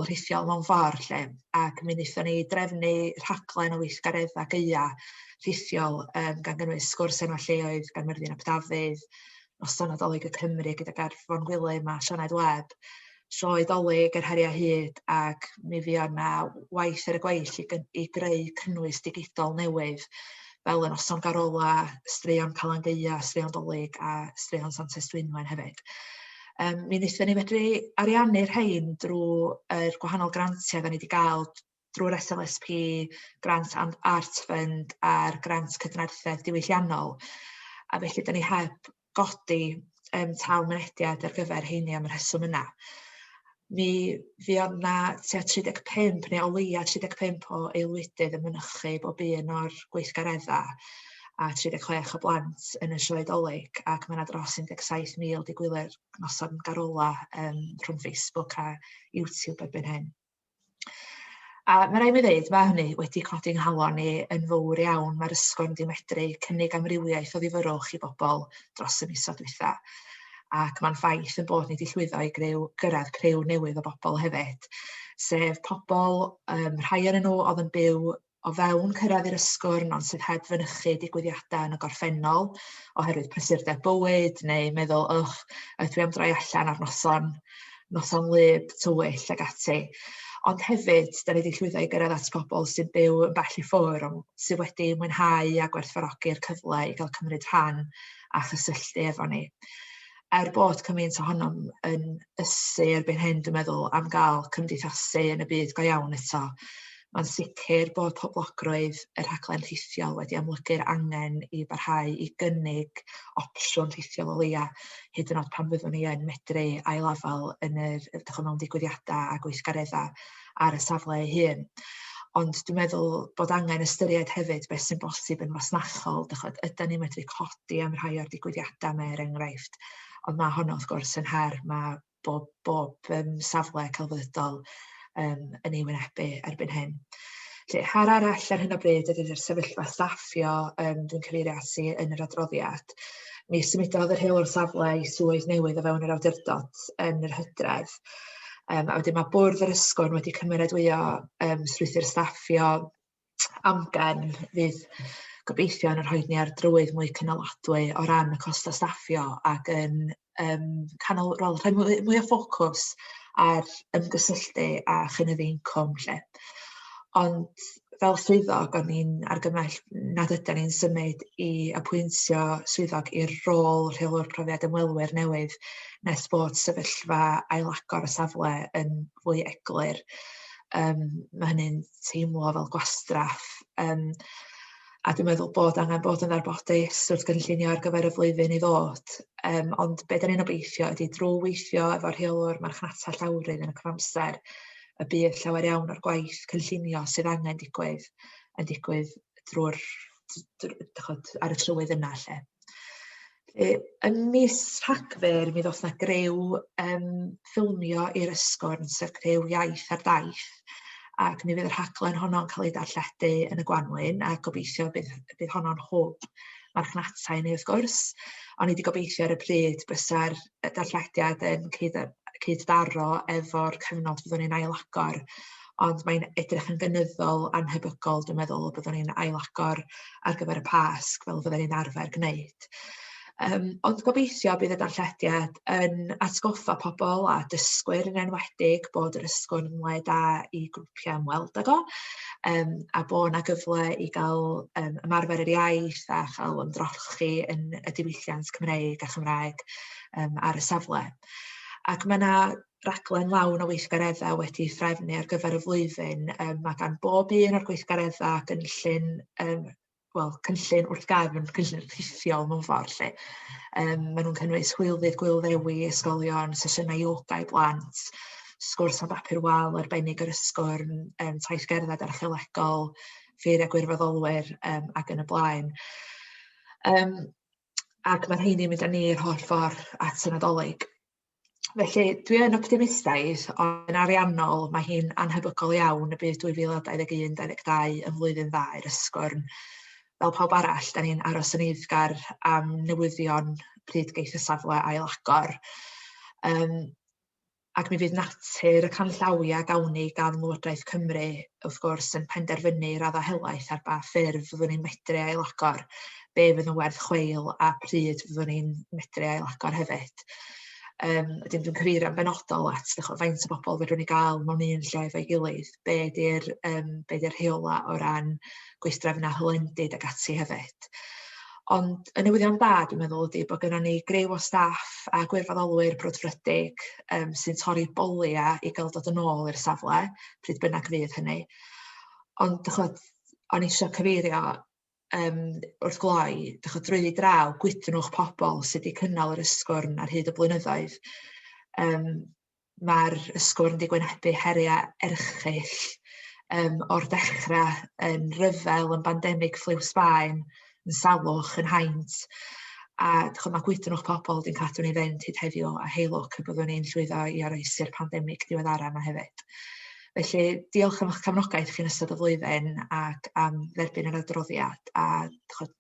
S14: rhithiol mewn ffordd, lle. Ac mi wnaethon ni drefnu rhaglen o weithgareddau gaea rhithiol gan gynnwys sgwrs enwa lleoedd gan Myrddin ap Dafydd, Noson Nadolig y Cymru gyda Garth Von Gwilym a Sioned Webb, sioe Dolig yr heriau hyd, ac mi fuodd yna waith ar y gweill i greu cynnwys digidol newydd, fel y Noson Garola, straeon Calan Gaea, straeon Dolig a straeon Santes Dwynwen hefyd. Mi wnaethon ni fedru ariannu'r rhain drwy'r gwahanol grantiau da ni wedi cael drwy'r SLSP, Grant and Art Fund a'r Grant Cydnarthedd Diwylliannol, a felly da ni heb godi tal mynediad ar gyfer heini am y rheswm yna. Mi fuodd yna tua 35 neu o leia 35 o aelwydydd yn mynychu bob un o'r gweithgareddau, a 36 o blant yn y sioe Dolig, ac mae yna dros 17,000 di gwylio'r Noson Garola rhwng Facebook a YouTube erbyn hyn. A mae rhaid mi ddweud, mae hynny wedi codi'n nghalon ni yn fawr iawn. Mae'r ysgol wedi medru cynnig amrywiaeth o ddifyrwch i bobl dros y misoedd dwytha. Ac mae'n ffaith yn bod ni wedi llwyddo i gyrraedd criw newydd o bobl hefyd, sef pobl, rhai ohonyn nhw oedd yn byw o fewn cyrraedd i'r ysgol, ond sydd heb fynychu digwyddiadau yn y gorffennol, oherwydd prysurdeb bywyd, neu meddwl, dwi am droi allan ar noson lyb, tywyll ag ati. Ond hefyd, da ni wedi llwyddo i gyrraedd at bobl sy'n byw yn bell i ffwr, sydd wedi mwynhau a gwerthfawrogi'r cyfle i gael cymryd rhan a chysylltu efo ni. Bod cymaint ohonom yn ysu erbyn hyn, dwi'n meddwl, am gael cymdeithasu yn y byd go iawn eto, mae'n sicr bod poblogrwydd y rhaglen rhithiol wedi amlygu'r angen i barhau i gynnig opsiwn rhithiol o leia, hyd yn oed pan fyddwn ni yn medru ailafel yn mewn digwyddiadau a gweithgareddau ar y safle ei hun. Ond dwi'n meddwl bod angen ystyried hefyd beth sy'n bosib yn masnachol. Ydyn ni'n medru codi am rhai o'r digwyddiadau yma enghraifft, ond mae honno wrth gwrs yn her, mae bob safle celfyddydol yn ei wynebu erbyn hyn. Her arall ar hyn o bryd ydy'r sefyllfa staffio dwi'n cyfeirio ati yn yr adroddiad. Mi symudodd yr rheolwr safle i swydd newydd o fewn yr awdurdod yn yr Hydref. A wedyn mae bwrdd yr ysgol wedi cymeradwyo strwythur staffio amgen fydd gobeithio yn rhoi ni ar drywydd mwy cynaladwy o ran y costa staffio ac yn rhoi mwy o ffocws ar ymgysylltu a chynyddu incwm lle. Ond fel swyddog, o'n i'n argymell nad ydyn ni'n symud i apwyntio swyddog i'r rôl rheolwr profiad ymwelwyr newydd nes bod sefyllfa ailagor y safle yn fwy eglur. Mae hynny'n teimlo fel gwastraff. A dwi'n meddwl bod angen bod yn ddarbodus wrth gynllunio ar gyfer y flwyddyn i ddod. Ond be da ni'n obeithio ydy drwy weithio efo'r rheolwr marchnata llawrydd yn y cyfamser, y bydd llawer iawn o'r gwaith cynllunio sydd angen digwydd yn digwydd ar y trywydd yna lle. Yn mis Rhagfyr, mi ddoth na grew ffilmio i'r ysgwrn, sef grew iaith ar daith, ac mi fydd y rhaglen honno'n cael ei darlledu yn y Gwanwyn, a gobeithio bydd honno'n hwb marchnatau ni wrth gwrs, ond ni wedi gobeithio ar y pryd bysa'r darllediad yn cyddaro efo'r cyfnod byddwn ni'n ailagor, ond mae'n edrych yn gynyddol anhebygol, dwi'n meddwl, byddwn ni'n ailagor ar gyfer y Pasg fel fyddwn ni'n arfer gwneud. Ond gobeithio bydd y darllediad yn atgoffa pobl a dysgwyr yn enwedig bod yr ysgwrn yn le da i grwpiau ymweld ag o, a bod yna gyfle i gael ymarfer yr iaith a chael ymdrochi yn y diwylliant Cymreig a Chymraeg ar y safle. Ac mae yna raglen lawn o weithgareddau wedi threfnu ar gyfer y flwyddyn, mae gan bob un o'r gweithgareddau cynllun wrth gefn, cynllun rhithiol mewn ffordd lle. Maen nhw'n cynnwys hwylfydd gwilddewi, ysgolion, sesiynau ioga i blant, sgwrs am bapur wal arbennig yr ysgwrn, taith gerdded archeolegol, ffeiriau gwirfoddolwyr ac yn y blaen. Ac mae rheini'n mynd â ni'r holl ffordd at y Nadolig. Felly, dwi yn optimistaidd, ond yn ariannol mae hi'n anhebygol iawn y bydd 2021-2022 yn flwyddyn dda i'r ysgwrn. Fel pawb arall, da ni'n aros yn eiddgar am newyddion pryd geith y safle ailagor. Ac mi fydd natur y canllawia gawn ni gan Lywodraeth Cymru, wrth gwrs, yn penderfynu radda helaeth ar ba ffurf fyddwn ni'n medru ailagor, be fydd yn werth chweil a pryd fyddwn ni'n medru ailagor hefyd. Ydyn dwi'n cyfeirio yn benodol at faint o bobl fedrwn ni gael mewn un lle efo'i gilydd, be di'r rheola o ran gweithdrefnau hylendid ac ati hefyd. Ond y newyddion da, dwi'n meddwl, ydy bod gennym ni grew o staff a gwirfoddolwyr brwdfrydig sy'n torri bolia i gael dod yn ôl i'r safle, pryd bynnag fydd hynny. Ond o'n i eisiau cyfeirio wrth gloi, drwy draw, gwydnwch pobl sydd wedi cynnal yr ysgwrn ar hyd y blynyddoedd. Mae'r ysgwrn wedi gwynebu heriau erchyll o'r dechrau yn ryfel, yn bandemig ffliw Sbaen, yn salwch, yn haint. A mae gwydnwch pobl wedi'n cadw ni fynd hyd heddiw a heilwch y byddwn ni'n llwyddo i oroesi'r pandemig diweddara yma hefyd. Felly, diolch am eich cefnogaeth chi'n ystod y flwyddyn ac am dderbyn yr adroddiad, a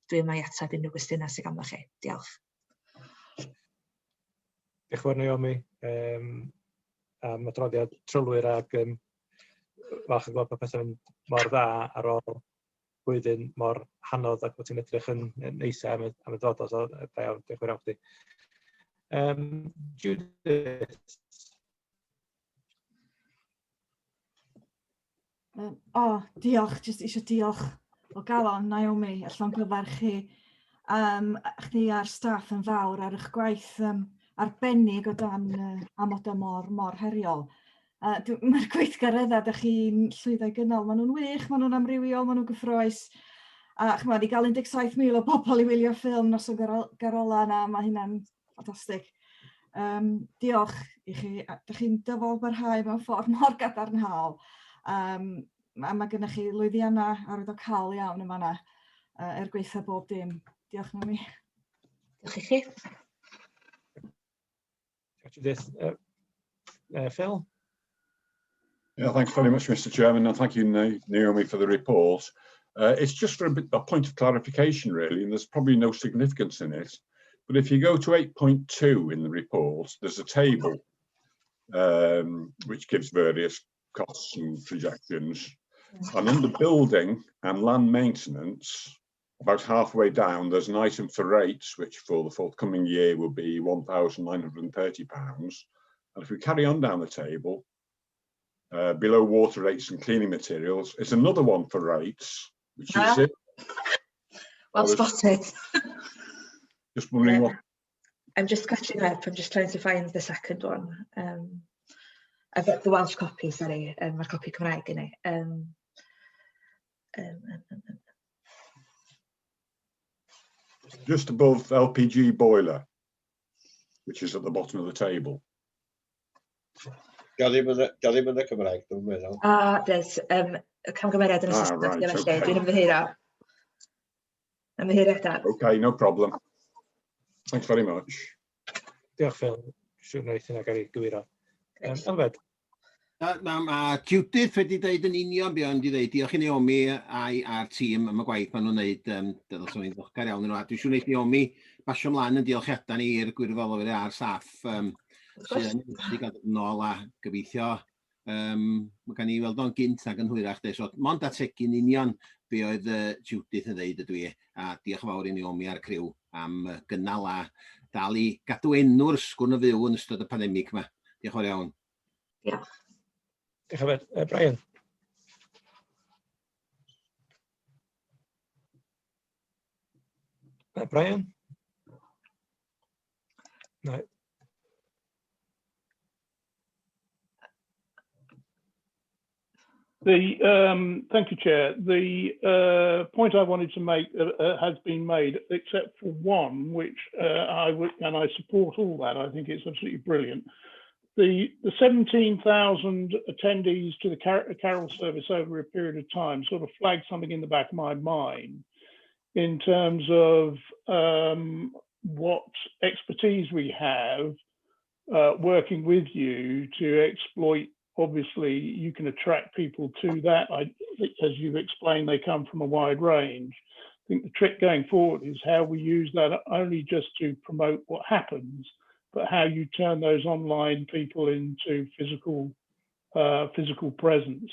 S14: dwi'n mai ateb unrhyw gwestiynau sydd ganddo chi. Diolch.
S1: Diolch yn fawr Naomi am adroddiad trylwyr ac falch yn gweld bod pethau'n mor dda ar ôl blwyddyn mor hanodd ac bod ti'n edrych yn neisa am y dodod. Da iawn, diolch yn fawr chdi. Judith.
S15: Diolch, jyst eisiau diolch o galon Naomi, allan gyfarchu chdi a'r staff yn fawr ar eich gwaith arbennig o dan amodau mor heriol. Mae'r gweithgareddau ydych chi'n llwyddo i gynnal, maen nhw'n wych, maen nhw'n amrywiol, maen nhw'n gyffroes. A chymod, i gael 17,000 o bobl i wylio ffilm nos o garola yna, mae hynna'n ffantastig. Diolch i chi, ydych chi'n dyfol barhau mewn ffordd mor gadarnhaol. Mae gennych chi lwyddiannau arwyddocaol iawn yma yna gweithio bob dim. Diolch Naomi.
S14: Diolch i chi.
S1: Judith. Phil?
S16: Yeah, thanks very much, Mr. Chairman, and thank you, Naomi, for the report. It's just for a point of clarification, really, and there's probably no significance in it. But if you go to 8.2 in the report, there's a table which gives various costs and projections. And under building and land maintenance, about halfway down, there's an item for rates, which for the forthcoming year will be £1,930. And if we carry on down the table, below water rates and cleaning materials, it's another one for rates, which is it.
S14: Well spotted.
S16: Just wondering what.
S14: I'm just catching up. I'm just trying to find the second one. I've got the Welsh copy, sorry, mae'r copi Cymraeg yn ei.
S16: Just above LPG boiler, which is at the bottom of the table.
S5: Gael ddim yn y Cymraeg, dwi'n meddwl.
S14: There's camgymeriad yn y Saesneg, felly dwi'n ymddiheuro. Ymddiheuriadau.
S16: Okay, no problem. Thanks very much.
S1: Diolch Phil. Siwr wneud hynna gael ei gywiro. Elfed?
S11: Mae Judith wedi dweud yn union be o'n di dweud. Diolch i Naomi a'r tîm am y gwaith maen nhw'n wneud. Dylswn ni'n ddiolchgar iawn yn nhw. Dwi'n siŵr wneud Naomi basio ymlaen yn diolchiadau ni i'r gwirfoddwyr a'r staff sydd yn gael nôl a gobeithio. Mae gen i weld o'n gynt ac yn hwyrach. So, mond ategu'n union be oedd Judith yn dweud ydw i. A diolch yn fawr i Naomi a'r criw am gynnal a dal i gadw enw'r sgwn y fyw yn ystod y pandemig yma. Diolch yn fawr iawn.
S14: Diolch.
S1: Diolch yn fawr. Brian? Brian? No.
S8: Thank you, Chair. The point I wanted to make has been made, except for one, which I support all that. I think it's absolutely brilliant. The 17,000 attendees to the carol service over a period of time sort of flagged something in the back of my mind in terms of what expertise we have working with you to exploit. Obviously, you can attract people to that. As you've explained, they come from a wide range. I think the trick going forward is how we use that not only just to promote what happens, but how you turn those online people into physical presence.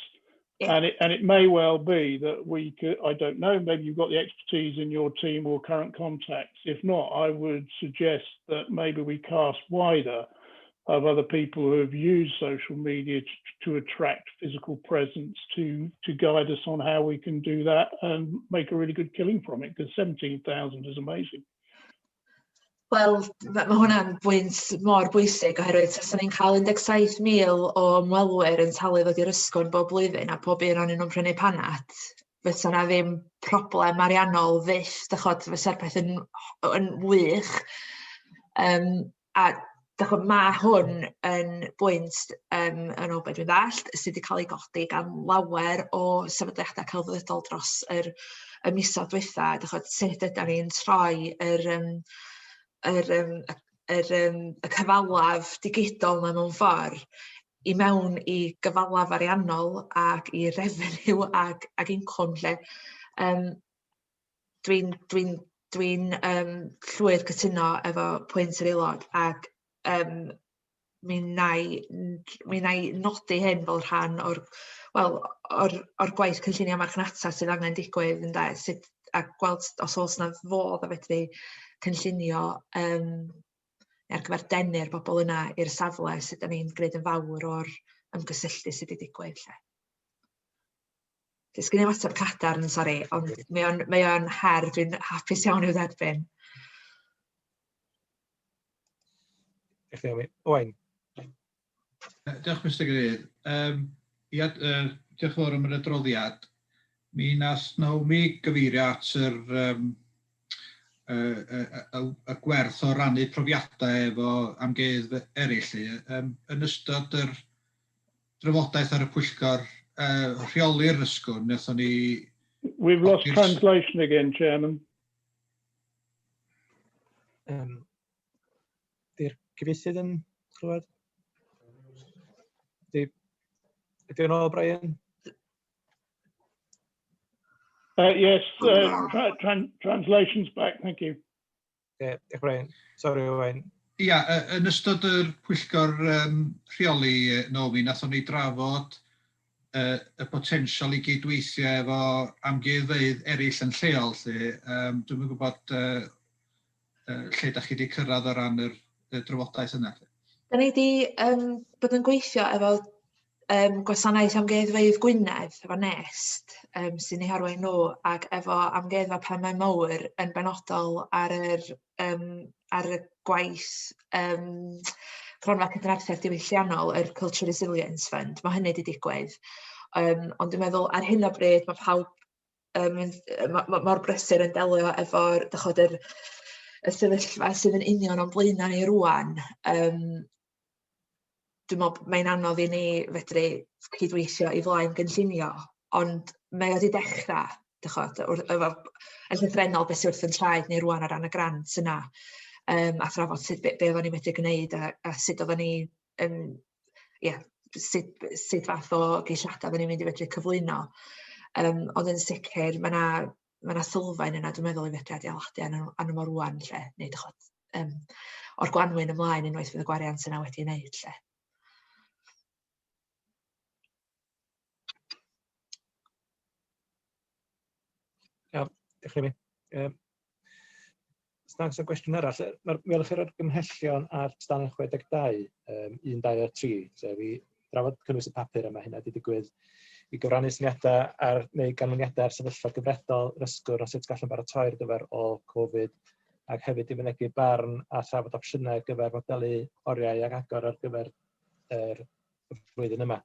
S8: Yeah. And it may well be that we could, I don't know, maybe you've got the expertise in your team or current contacts. If not, I would suggest that maybe we cast wider of other people who have used social media to attract physical presence to guide us on how we can do that and make a really good killing from it, because 17,000 is amazing.
S14: Wel, mae hwnna'n bwynt mor bwysig oherwydd taswn ni'n cael 17,000 o ymwelwyr yn talu ddod i'r ysgol bob blwyddyn a pob un o'n nhw'n prynu panad. Fysa na ddim problem ariannol fyth, fysa'r peth yn wych. A mae hwn yn bwynt yn ôl beth dwi'n ddallt sydd wedi cael ei godi gan lawer o sefydliadau celfyddydol dros y misoedd dwytha. Sut ydyn ni'n troi y cyfalaf digidol na mewn ffordd i mewn i gyfalaf ariannol ac i revenue ac income lle. Dwi'n llwyr cytuno efo pwynt yr aelod ac mi na i nodi hyn fel rhan o'r gwaith cynllunio marchnata sydd angen digwydd ynde, a gweld os oes na fodd a fedru cynllunio ar gyfer denu'r bobl yna i'r safle sydd ni'n gwneud yn fawr o'r ymgysylltu sydd wedi digwydd lle. Sgyn i'n ateb cadarn, sori, ond mae o'n her, dwi'n hapus iawn i'w dderbyn.
S1: Owain.
S4: Diolch, Mr Grudd. Diolch fawr am yr adroddiad. Mi nath Naomi gyfeirio at y gwerth o rannu profiadau efo amgueddfa eraill. Yn ystod yr drafodaeth ar y pwyllgor rheoli'r ysgol, wnaethon ni...
S8: We've lost translation again, Chairman.
S1: Di'r cyfieithydd yn clywed? Ydy'n ôl, Brian?
S8: Yes, translation's back, thank you.
S1: Diolch, Brian. Sorry, Owain.
S4: Ia, yn ystod yr pwyllgor rheoli, Naomi, nathon ni drafod y potensial i gydweithio efo amgueddfeydd eraill yn lleol. Dwi'n yn gwybod lle da chi wedi cyrraedd o ran y drafodaeth yna.
S14: Da ni wedi bod yn gweithio efo gwasanaeth amgueddfeydd Gwynedd, efo Nest, sy'n ei harwain nhw, ac efo amgueddfa Pemau Mawr yn benodol ar y gwaith cronfa cydnabyddiaeth diwylliannol, yr Culture Resilience Fund. Mae hynny wedi digwydd. Ond dwi'n meddwl ar hyn o bryd mae pawb mor brysur yn delio efo'r y sefyllfa sydd yn union o'n blaenau ni rwan. Dwi'n meddwl mae'n anodd i ni fedru cydweithio i flaen gynllunio, ond mae wedi dechrau, yn llythrenol beth sydd wrth yn traed ni rwan ar ran y grant yna. a thrafod be oedden ni wedi gwneud a sut oedden ni, sut fath o geisiadau oedden ni'n mynd i fedru cyflwyno. Ond yn sicr, mae yna sylfaen yna, dwi'n meddwl, i fedru adeiladu arno fo rwan, lle, neu o'r Gwanwyn ymlaen unwaith fydd y gwariant yna wedi wneud, lle.
S1: Iawn, diolch i mi. Os na gwestiwn arall, mi olwch chi'r argymhellion ar tudalen 62, 1, 2 a 3, sef i drafod cynnwys y papur yma, hynna wedi digwydd i gyfrannu syniadau neu ganlyniadau ar sefyllfa gyfredol yr ysgwr o sut gallen baratoi ar gyfer ôl Covid, ac hefyd i mynegu barn a thrafod opsiynau ar gyfer modelu oriau ac agor ar gyfer yr flwyddyn yma.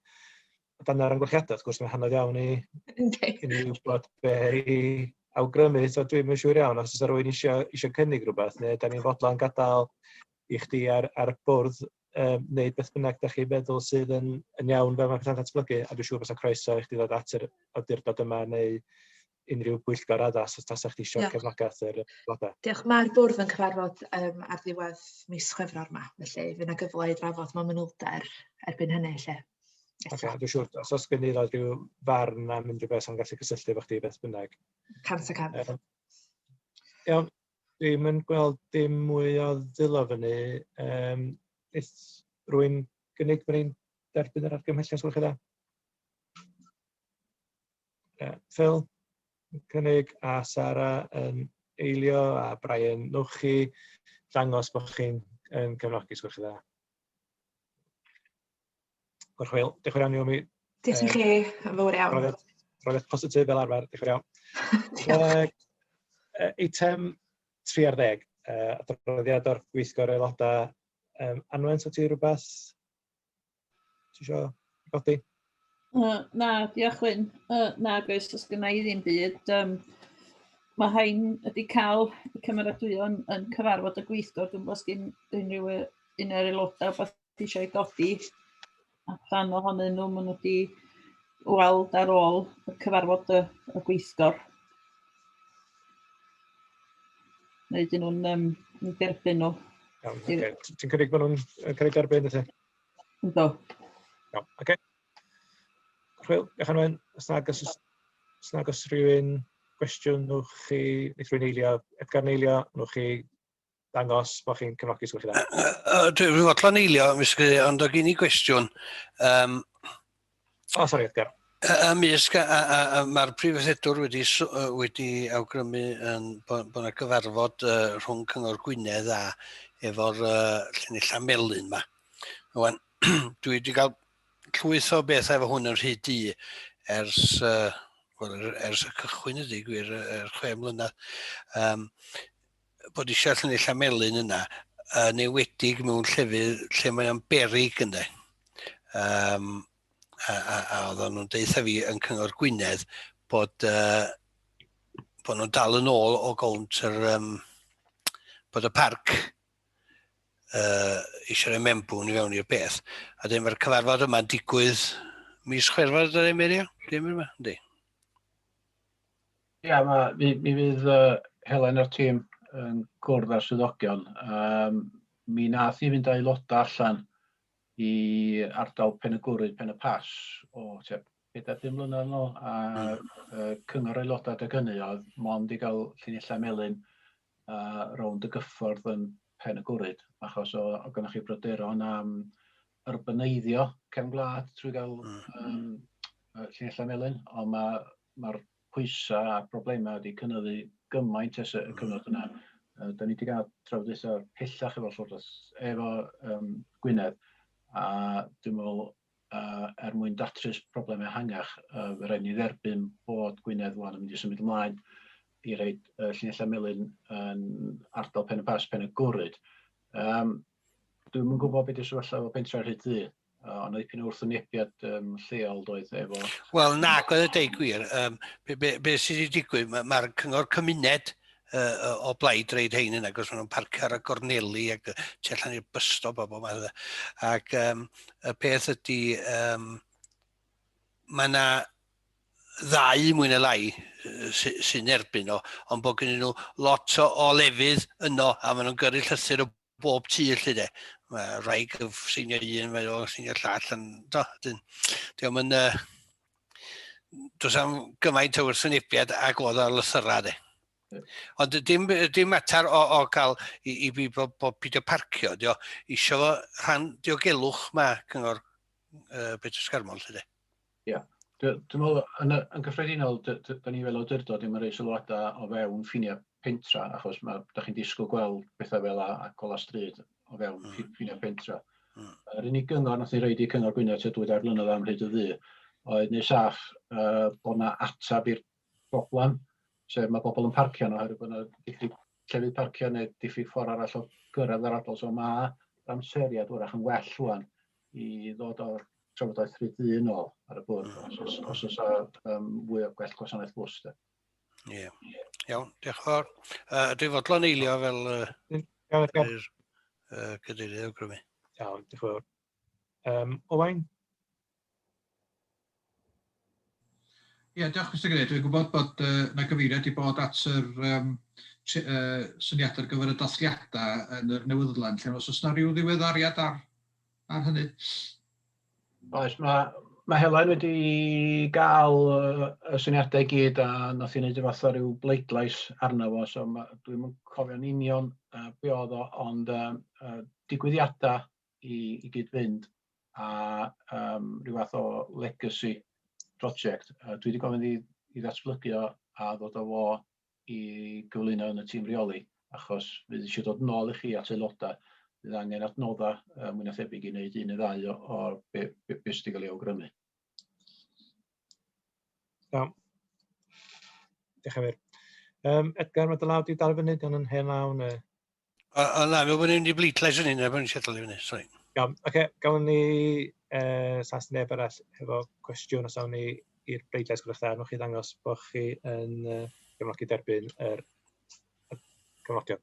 S1: O dan yr amgylchiadau, wrth gwrs, mae'n hanodd iawn i ni wybod be i awgrymu, so dwi'n yn siŵr iawn, os oes rhywun eisiau cynnig rhywbeth, neu da ni'n fodlon gadael i chdi ar y bwrdd wneud beth bynnag da chi feddwl sydd yn iawn fel mae pethau'n datblygu, a dwi'n siŵr bod yna croeso i chdi ddod at yr awdurdod yma neu unrhyw bwyllgor addas os tasach chdi eisiau cefnogaeth yr blodau.
S14: Diolch, mae'r bwrdd yn cyfarfod ar ddiwedd mis Chwefror yma, felly fydd yna gyfle i drafod mewn manylder erbyn hynny, lle.
S1: Dwi'n siŵr, os gen i ddod rhyw farn am unrhyw beth sy'n gallu cysylltu efo chdi beth bynnag.
S14: Cant a cant.
S1: Iawn, dwi'n yn gweld dim mwy o ddilo fyny. Eith rwy'n gynnig bod ni'n derbyn yr argymhellion sgwylch chi dda? Phil, cynnig, a Sara yn eilio, a Brian, newch chi dangos bod chi'n cefnogi sgwylch chi dda. Gorchwil, diolch yn iawn i mi.
S14: Diolch i chi, yn fawr iawn.
S1: Roedd positif fel arfer, diolch yn iawn. Eitem 3 ar 10, adroddiad o'r gweithgor aelodau. Anwen, so ti rhywbeth? Ti eisiau godi?
S17: Na, diolch Wyn. Na, oes, os gynnau i ddim byd. Mae hain wedi cael cymeradwyo yn cyfarfod y gweithgor. Dwi'n bod gen unrhyw un o'r aelodau beth eisiau godi. A rhan ohonyn nhw, maen nhw wedi weld ar ôl y cyfarfod y gweithgor. Neu dyn nhw'n derbyn nhw.
S1: Iawn, oce. Ti'n cynnig bod nhw'n cynnig derbyn, ydych?
S17: Ynddo.
S1: Iawn, oce. Chwyl, diolch yn fawr. Os nag os rhywun gwestiwn, nwch chi, neu rhywun eilio, Edgar neilio, nwch chi dangos bod chi'n cefnogi sgwylch chi dda.
S13: Dwi'n fodlon eilio, ond o gen i gwestiwn.
S1: Sori, Edgar.
S13: Ymysg, mae'r prifeithredwr wedi awgrymu bod yna gyfarfod rhwng Cyngor Gwynedd a efo'r llenillau melyn yma. Dwi wedi cael llwyth o bethau efo hwn yn rhy di ers y cychwyn ydy gwir, 6 mlynedd. Bod eisiau llenillau melyn yna, yn enwedig mewn llefydd lle mae o'n berig ynddo. A oedden nhw'n deitha fi yn Cyngor Gwynedd bod nhw'n dal yn ôl o gownt bod y parc eisiau rhoi mewnbwn i fewn i'r beth. A dyn mae'r cyfarfod yma'n digwydd mis Chwefror yr Emerio? Dim yma, ynddi?
S3: Ia, mi fydd Helen o'r tîm yn gwrdd â'r swyddogion. Mi nath i fynd â aelodau allan i ardal Penygwrydd, Pen y Pas o 4-5 mlynedd yn ôl, a cyngor aelodau dy gynnu oedd mond i gael llinellau melyn rownd y gyffordd yn Penygwrydd, achos o gynnwch chi bryderon am urbaneiddio cefn gwlad trwy gael llinellau melyn, ond mae'r pwysau a broblemau wedi cynyddu gymaint ers y cyfnod yna. Da ni wedi cael trafodaethau pellach efo Llywodraeth, efo Gwynedd, a dwi'n meddwl mwyn datrys problemau ehangach, rhaid ni dderbyn bod Gwynedd wan yn mynd i symud ymlaen i roid llinellau melyn yn ardal Pen y Pas, Penygwrydd. Dwi'n yn gwybod beth yw'r sefyllfa efo pentre Rhyddu, ond oedd dipyn o wrthwynebiad lleol doedd efo...
S13: Wel, nag oedd y deud gwir. Be sydd wedi digwydd, mae'r cyngor cymuned o blaid reid hein yna, gos maen nhw'n parcio ar y gorneli ac tu allan i'r bystop o bob math. Ac y peth ydy, mae yna ddau mwy neu lai sy'n erbyn o, ond bod gen nhw lot o lefydd yno, a maen nhw'n gyrru llythyr o bob tu lle de. Mae rhai seinio un, mae o seinio llall, diolch yn does am gymaint o wrthwynebiad ag oedd ar lythyrau de. Ond dim mater o gael i beidio parcio, isio fo rhan diogelwch mae cyngor Betres Carmel lle de.
S3: Ie. Dwi'n meddwl, yn gyffredinol, da ni fel awdurdod ddim yn rhoi sylwadau o fewn ffiniau pentra, achos da chi'n disgwyl gweld bethau fel a gola stryd o fewn ffiniau pentra. Yr unig gyngor nath ni roid i cyngor Gwynedd tua 2 blynedd am rhaid o ddu, oedd neu saff bod yna atab i'r broblem, sef mae bobl yn parcio nhw, oherwydd bod yna diffyg llefydd parcio neu diffyg ffordd arall o gyrraedd yr adol, so mae amseriad wrach yn well rwan i ddod o'r trafodaeth 3D yn ôl ar y bwrdd, os oes fwy o gwell gwasanaeth bws.
S13: Ie. Iawn, diolch yn fawr. Dwi'n fodlon eilio fel cadeirydd awgrymu.
S1: Iawn, diolch yn fawr. Owain?
S4: Ie, diolch Mr Cadeirydd. Dwi'n gwybod bod na gyfeiriad wedi bod at yr syniadau ar gyfer y dathliadau yn yr newyddion, lle os oes yna rhyw ddiweddariad ar hynny?
S3: Oes, mae Helen wedi gael y syniadau i gyd a nath i wneud y fath o ryw bleidlais arno fo, so dwi'n cofio'n union be oedd o, ond digwyddiadau i gyd fynd a ryw fath o legacy project. Dwi wedi gofyn i ddatblygu o a ddod o fo i gyflwyno yn y tîm reoli, achos fydd eisiau dod nôl i chi at aelodau. Bydd angen adnoddau mwy na thebyg i wneud un neu ddau o beth sydd wedi cael ei awgrymu.
S1: Iawn. Diolch yn fawr. Edgar, mae dy law di dal i fyny, yn hen law neu?
S13: Na, mi o'n i'n wedi bleidlais yn un, bod ni'n siadol i fyny, sori.
S1: Iawn, oce, gawn ni sas neb arall efo cwestiwn os awn ni i'r bleidlais gwrdd eich da, chi ddangos bod chi yn gefnogi derbyn yr cyfnodion.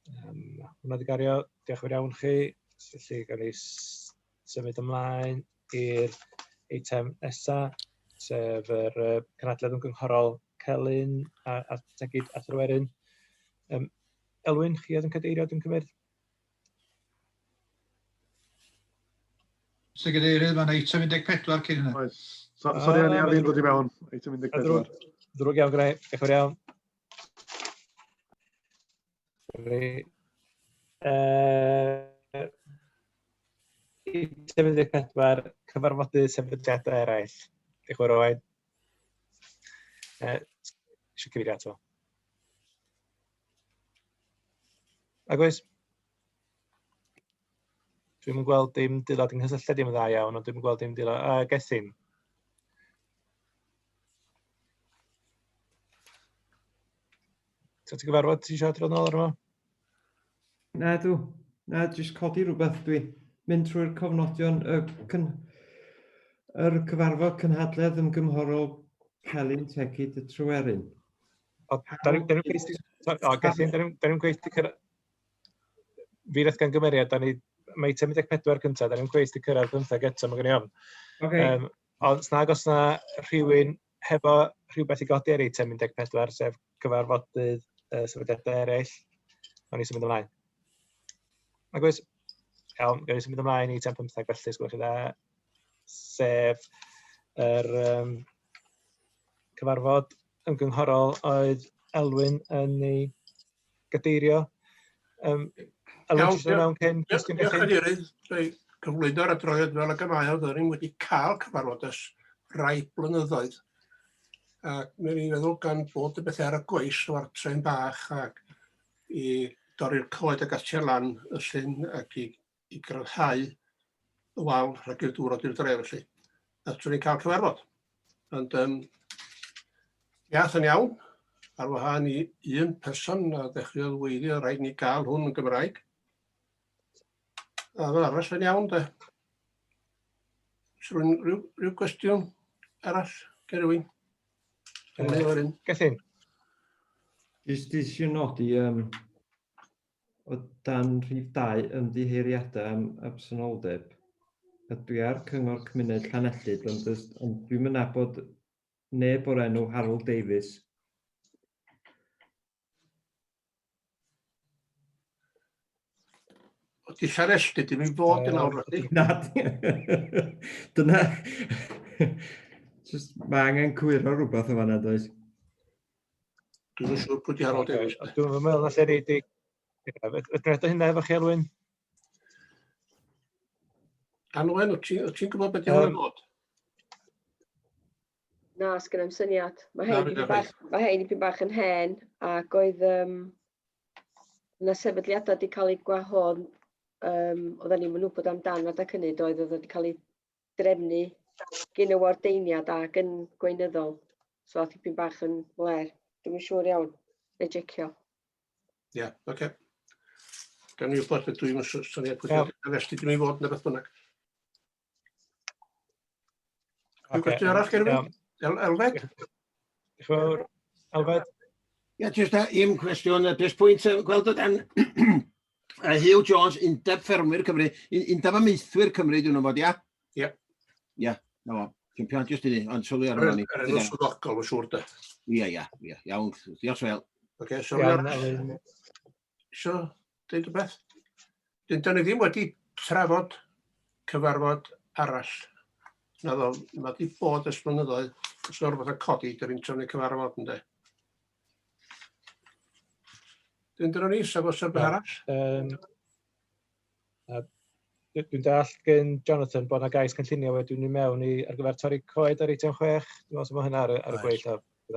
S1: Hwna di gario, diolch yn fawr iawn chi. Felly gawn ni symud ymlaen i'r eitem nesaf, sef yr cynadledd ymgynghorol Celyn a Tegid a Thrywelyn. Elwyn, chi oedd yn cadeirio, dwi'n cymryd?
S4: Mr Cadeirydd, mae'n eitem 14 cyn hynny.
S6: Sori, Anni, fi'n dod i mewn. Eitem 14.
S1: Drwg iawn, greu. Diolch yn fawr iawn. Eitem 14, cyfarfodydd sefydliadau eraill. Diolch yn fawr Owain. Eisiau cyfeirio ato. Ag oes? Dwi'n gweld dim dilad yng nghysylltiad ddim yn dda iawn, ond dwi'n gweld dim dilad. Gethin. Ti'n gyfarfod, ti eisiau adrodd nôl ar yma?
S18: Na, jyst codi rhywbeth. Dwi'n mynd trwy'r cofnodion yr cyfarfod cynhadledd ymgymhorol Celyn Tegid y Tryweryn.
S1: Gethin, da ni'n gweithio cyrraedd... Fi rath gan gymeriad, mae eitem 14 cyntaf, da ni'n gweithio cyrraedd 15 eto, mae gen i ofn. Ond snag os na rhywun hefo rhywbeth i godi ar eitem 14, sef cyfarfodydd sefydliadau eraill, o'n i symud ymlaen. Ac oes, iawn, gawn ni symud ymlaen i eitem 15 felly, sgwylwch chi dda, sef yr cyfarfod ymgynghorol oedd Elwyn yn ei gadeirio. Elwyn, ti'n mewn cyn cwestiwn
S7: Diolch Cadeirydd, dwi'n cyflwyno'r adroddiad fel y gymau oedd ni wedi cael cyfarfod ys rai blynyddoedd. Ac mae'n i'n meddwl gan bod y bethau ar y gweill o'r tren bach ac i dorri'r coed ag atio lan y llyn ac i gryfhau y wal rhag i'r dŵr o'r dref felly. A dwi'n cael cyfarfod. Ond iath yn iawn, ar wahân i un person a ddechreuodd weiddi, rhaid ni gael hwn yn Gymraeg. A fel arall yn iawn, de. Rhyw gwestiwn arall, gen rywun?
S1: Gethin.
S18: Jyst eisiau nodi o dan rhif 2 ymddiheuriadau am absenoldeb. A dwi ar cyngor cymuned Llanellid, ond dwi'n yn nabod neb o'r enw Harold Davies.
S7: Di Llanellid, dim i fod yn awr ydy.
S18: Na, dyna... Mae angen cwyro rhywbeth o fanna, does?
S7: Dwi'n yn siŵr pwy di Harold Davies.
S1: Dwi'n meddwl na lle ni di... Ydyn nhw hynna efo chi, Elwyn?
S7: Anwen, wyt ti'n gwybod beth yw'n fod?
S2: Na, sgyn am syniad. Mae hein i bach yn hen, ac oedd yna sefydliadau wedi cael eu gwahodd, oedden ni'n mynd wybod amdano ac hynny, oedd wedi cael eu drefnu gyn y wardeiniad ac yn gweinyddol. So, oedd tipyn bach yn ler. Dwi'n siŵr iawn, neu jecio.
S7: Ie, oce. Gan i wybod beth dwi'n syniad pwy felly dim i fod yn y beth bynnag. Rwy'n gwestiwn arall, Gerwyn? Elfed?
S1: Diolch yn fawr. Elfed?
S11: Ie, jyst un cwestiwn. Beth pwynt gweld o dan Hugh Jones, undeb ffermwyr Cymru, undeb amaethwyr Cymru, dwi'n gwybod, ia?
S7: Ie.
S11: Ie, na fo. Cympiant jyst i ni, ond sylwi ar hynny.
S7: Yr enw swyddogol, mae'n siŵr, de.
S11: Ie, iawn. Diolch fel.
S7: Oce, sylwi arall. Isio dweud y beth? Da ni ddim wedi trafod cyfarfod arall. Mae wedi bod ys blynyddoedd, os yna rhywbeth yn codi, da ni'n trefnu cyfarfod yn de. Dwi'n dyn ni, sef os yw'n arall?
S1: Dwi'n dall gen Jonathan bod yna gais cynllunio wedi mynd mewn ar gyfer torri coed ar 8-6. Dwi'n meddwl mae hynna ar y gweith.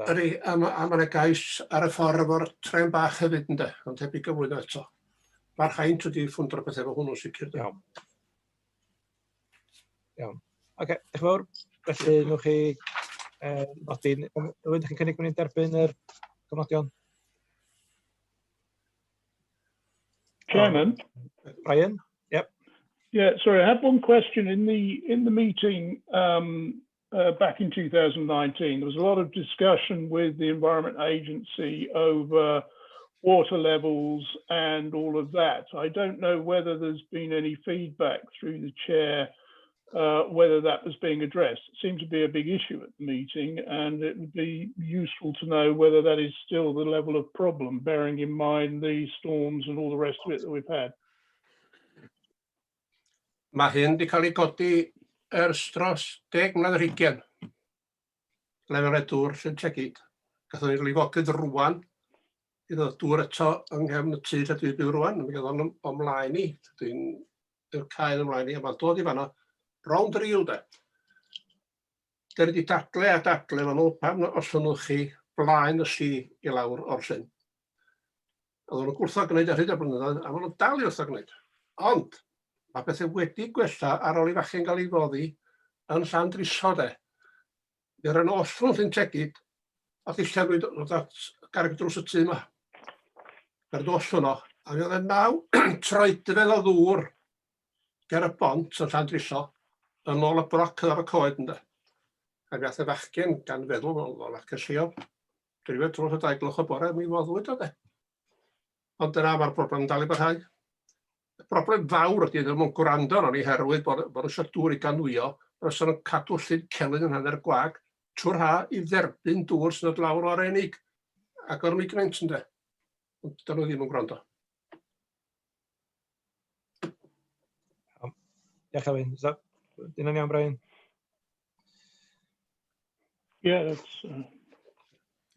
S7: Ydy, a mae yna gais ar y ffordd efo'r tren bach hefyd yn de, ond heb i gyflwyno eto. Mae'r haint wedi ffwndro'r beth efo hwnnw sicr.
S1: Iawn. Oce, diolch yn fawr. Felly, nwch chi nodi, ydych chi'n cynnig mwyn derbyn yr cofnodion?
S8: Chairman?
S1: Brian? Yep.
S8: Yeah, sorry, I had one question. In the meeting back in 2019, there was a lot of discussion with the Environment Agency over water levels and all of that. I don't know whether there's been any feedback through the chair whether that was being addressed. It seems to be a big issue at the meeting, and it would be useful to know whether that is still the level of problem, bearing in mind the storms and all the rest of it that we've had.
S7: Mae hyn wedi cael ei godi dros 10 mlynedd ar 20. Lefelau dŵr sy'n tegid. Gathon ni'r lifogydd rwan, i ddod dŵr eto yng nghefn y tŷ lle dwi'n byw rwan. Mi gathon ymlaen i, dwi'n cael ymlaen i, a mae'n dod i fanno rownd yr il, de. Da ni wedi dadle a dadle, fan nhw, pam os nhw chi blaen y si i lawr o'r llyn. Oedden nhw'n gwrtho gwneud ar hyd o'r blynyddoedd, a maen nhw'n dal i wrtho gwneud. Ond, mae bethau wedi gwella ar ôl i fachu'n cael ei foddi yn Llandriso, de. Bydd yn ollwng sy'n tegid, a di llenwyd at garreg drws y tŷ yma. Yr ollwng o, a mi oedd e 9 troedfedd o ddŵr ger y bont yn Llandriso, yn ôl y broc ar y coed ynddo. A mi ath y fachgen gan feddwl o fachgen lleol. Drifedd drws y 2 gloch o bore, mi foddwyd o, de. Ond dyna mae'r broblem yn dal i barhau. Y broblem fawr ydy ddim yn gwrando arno ni herwydd bod eisiau dŵr i ganwio, os yna'n cadw llyn celyn yn hanner gwag, trwy'r ha i dderbyn dŵr sy'n dod lawr o'r enig. Ac o'r migrant ynde. Ond dyn nhw ddim yn gwrando.
S1: Diolch Elwyn. Dyna'n iawn, Brian?
S8: Yeah, that's...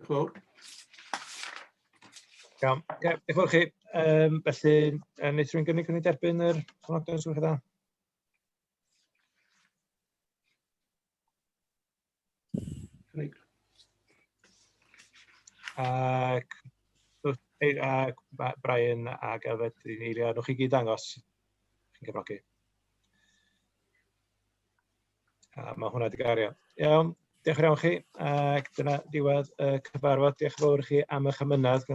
S7: Fawr.
S1: Iawn. Diolch yn fawr chi. Felly, wnaeth rwy'n gynnig derbyn yr cofnodion sy'n chi da? Ac Brian ac Elfed i'n eilio, nwch chi gyd dangos chi'n cyfrogi. Mae hwnna wedi gario. Iawn, diolch yn iawn chi. Ac dyna diwedd y cyfarfod. Diolch yn fawr chi am eich ymynedd.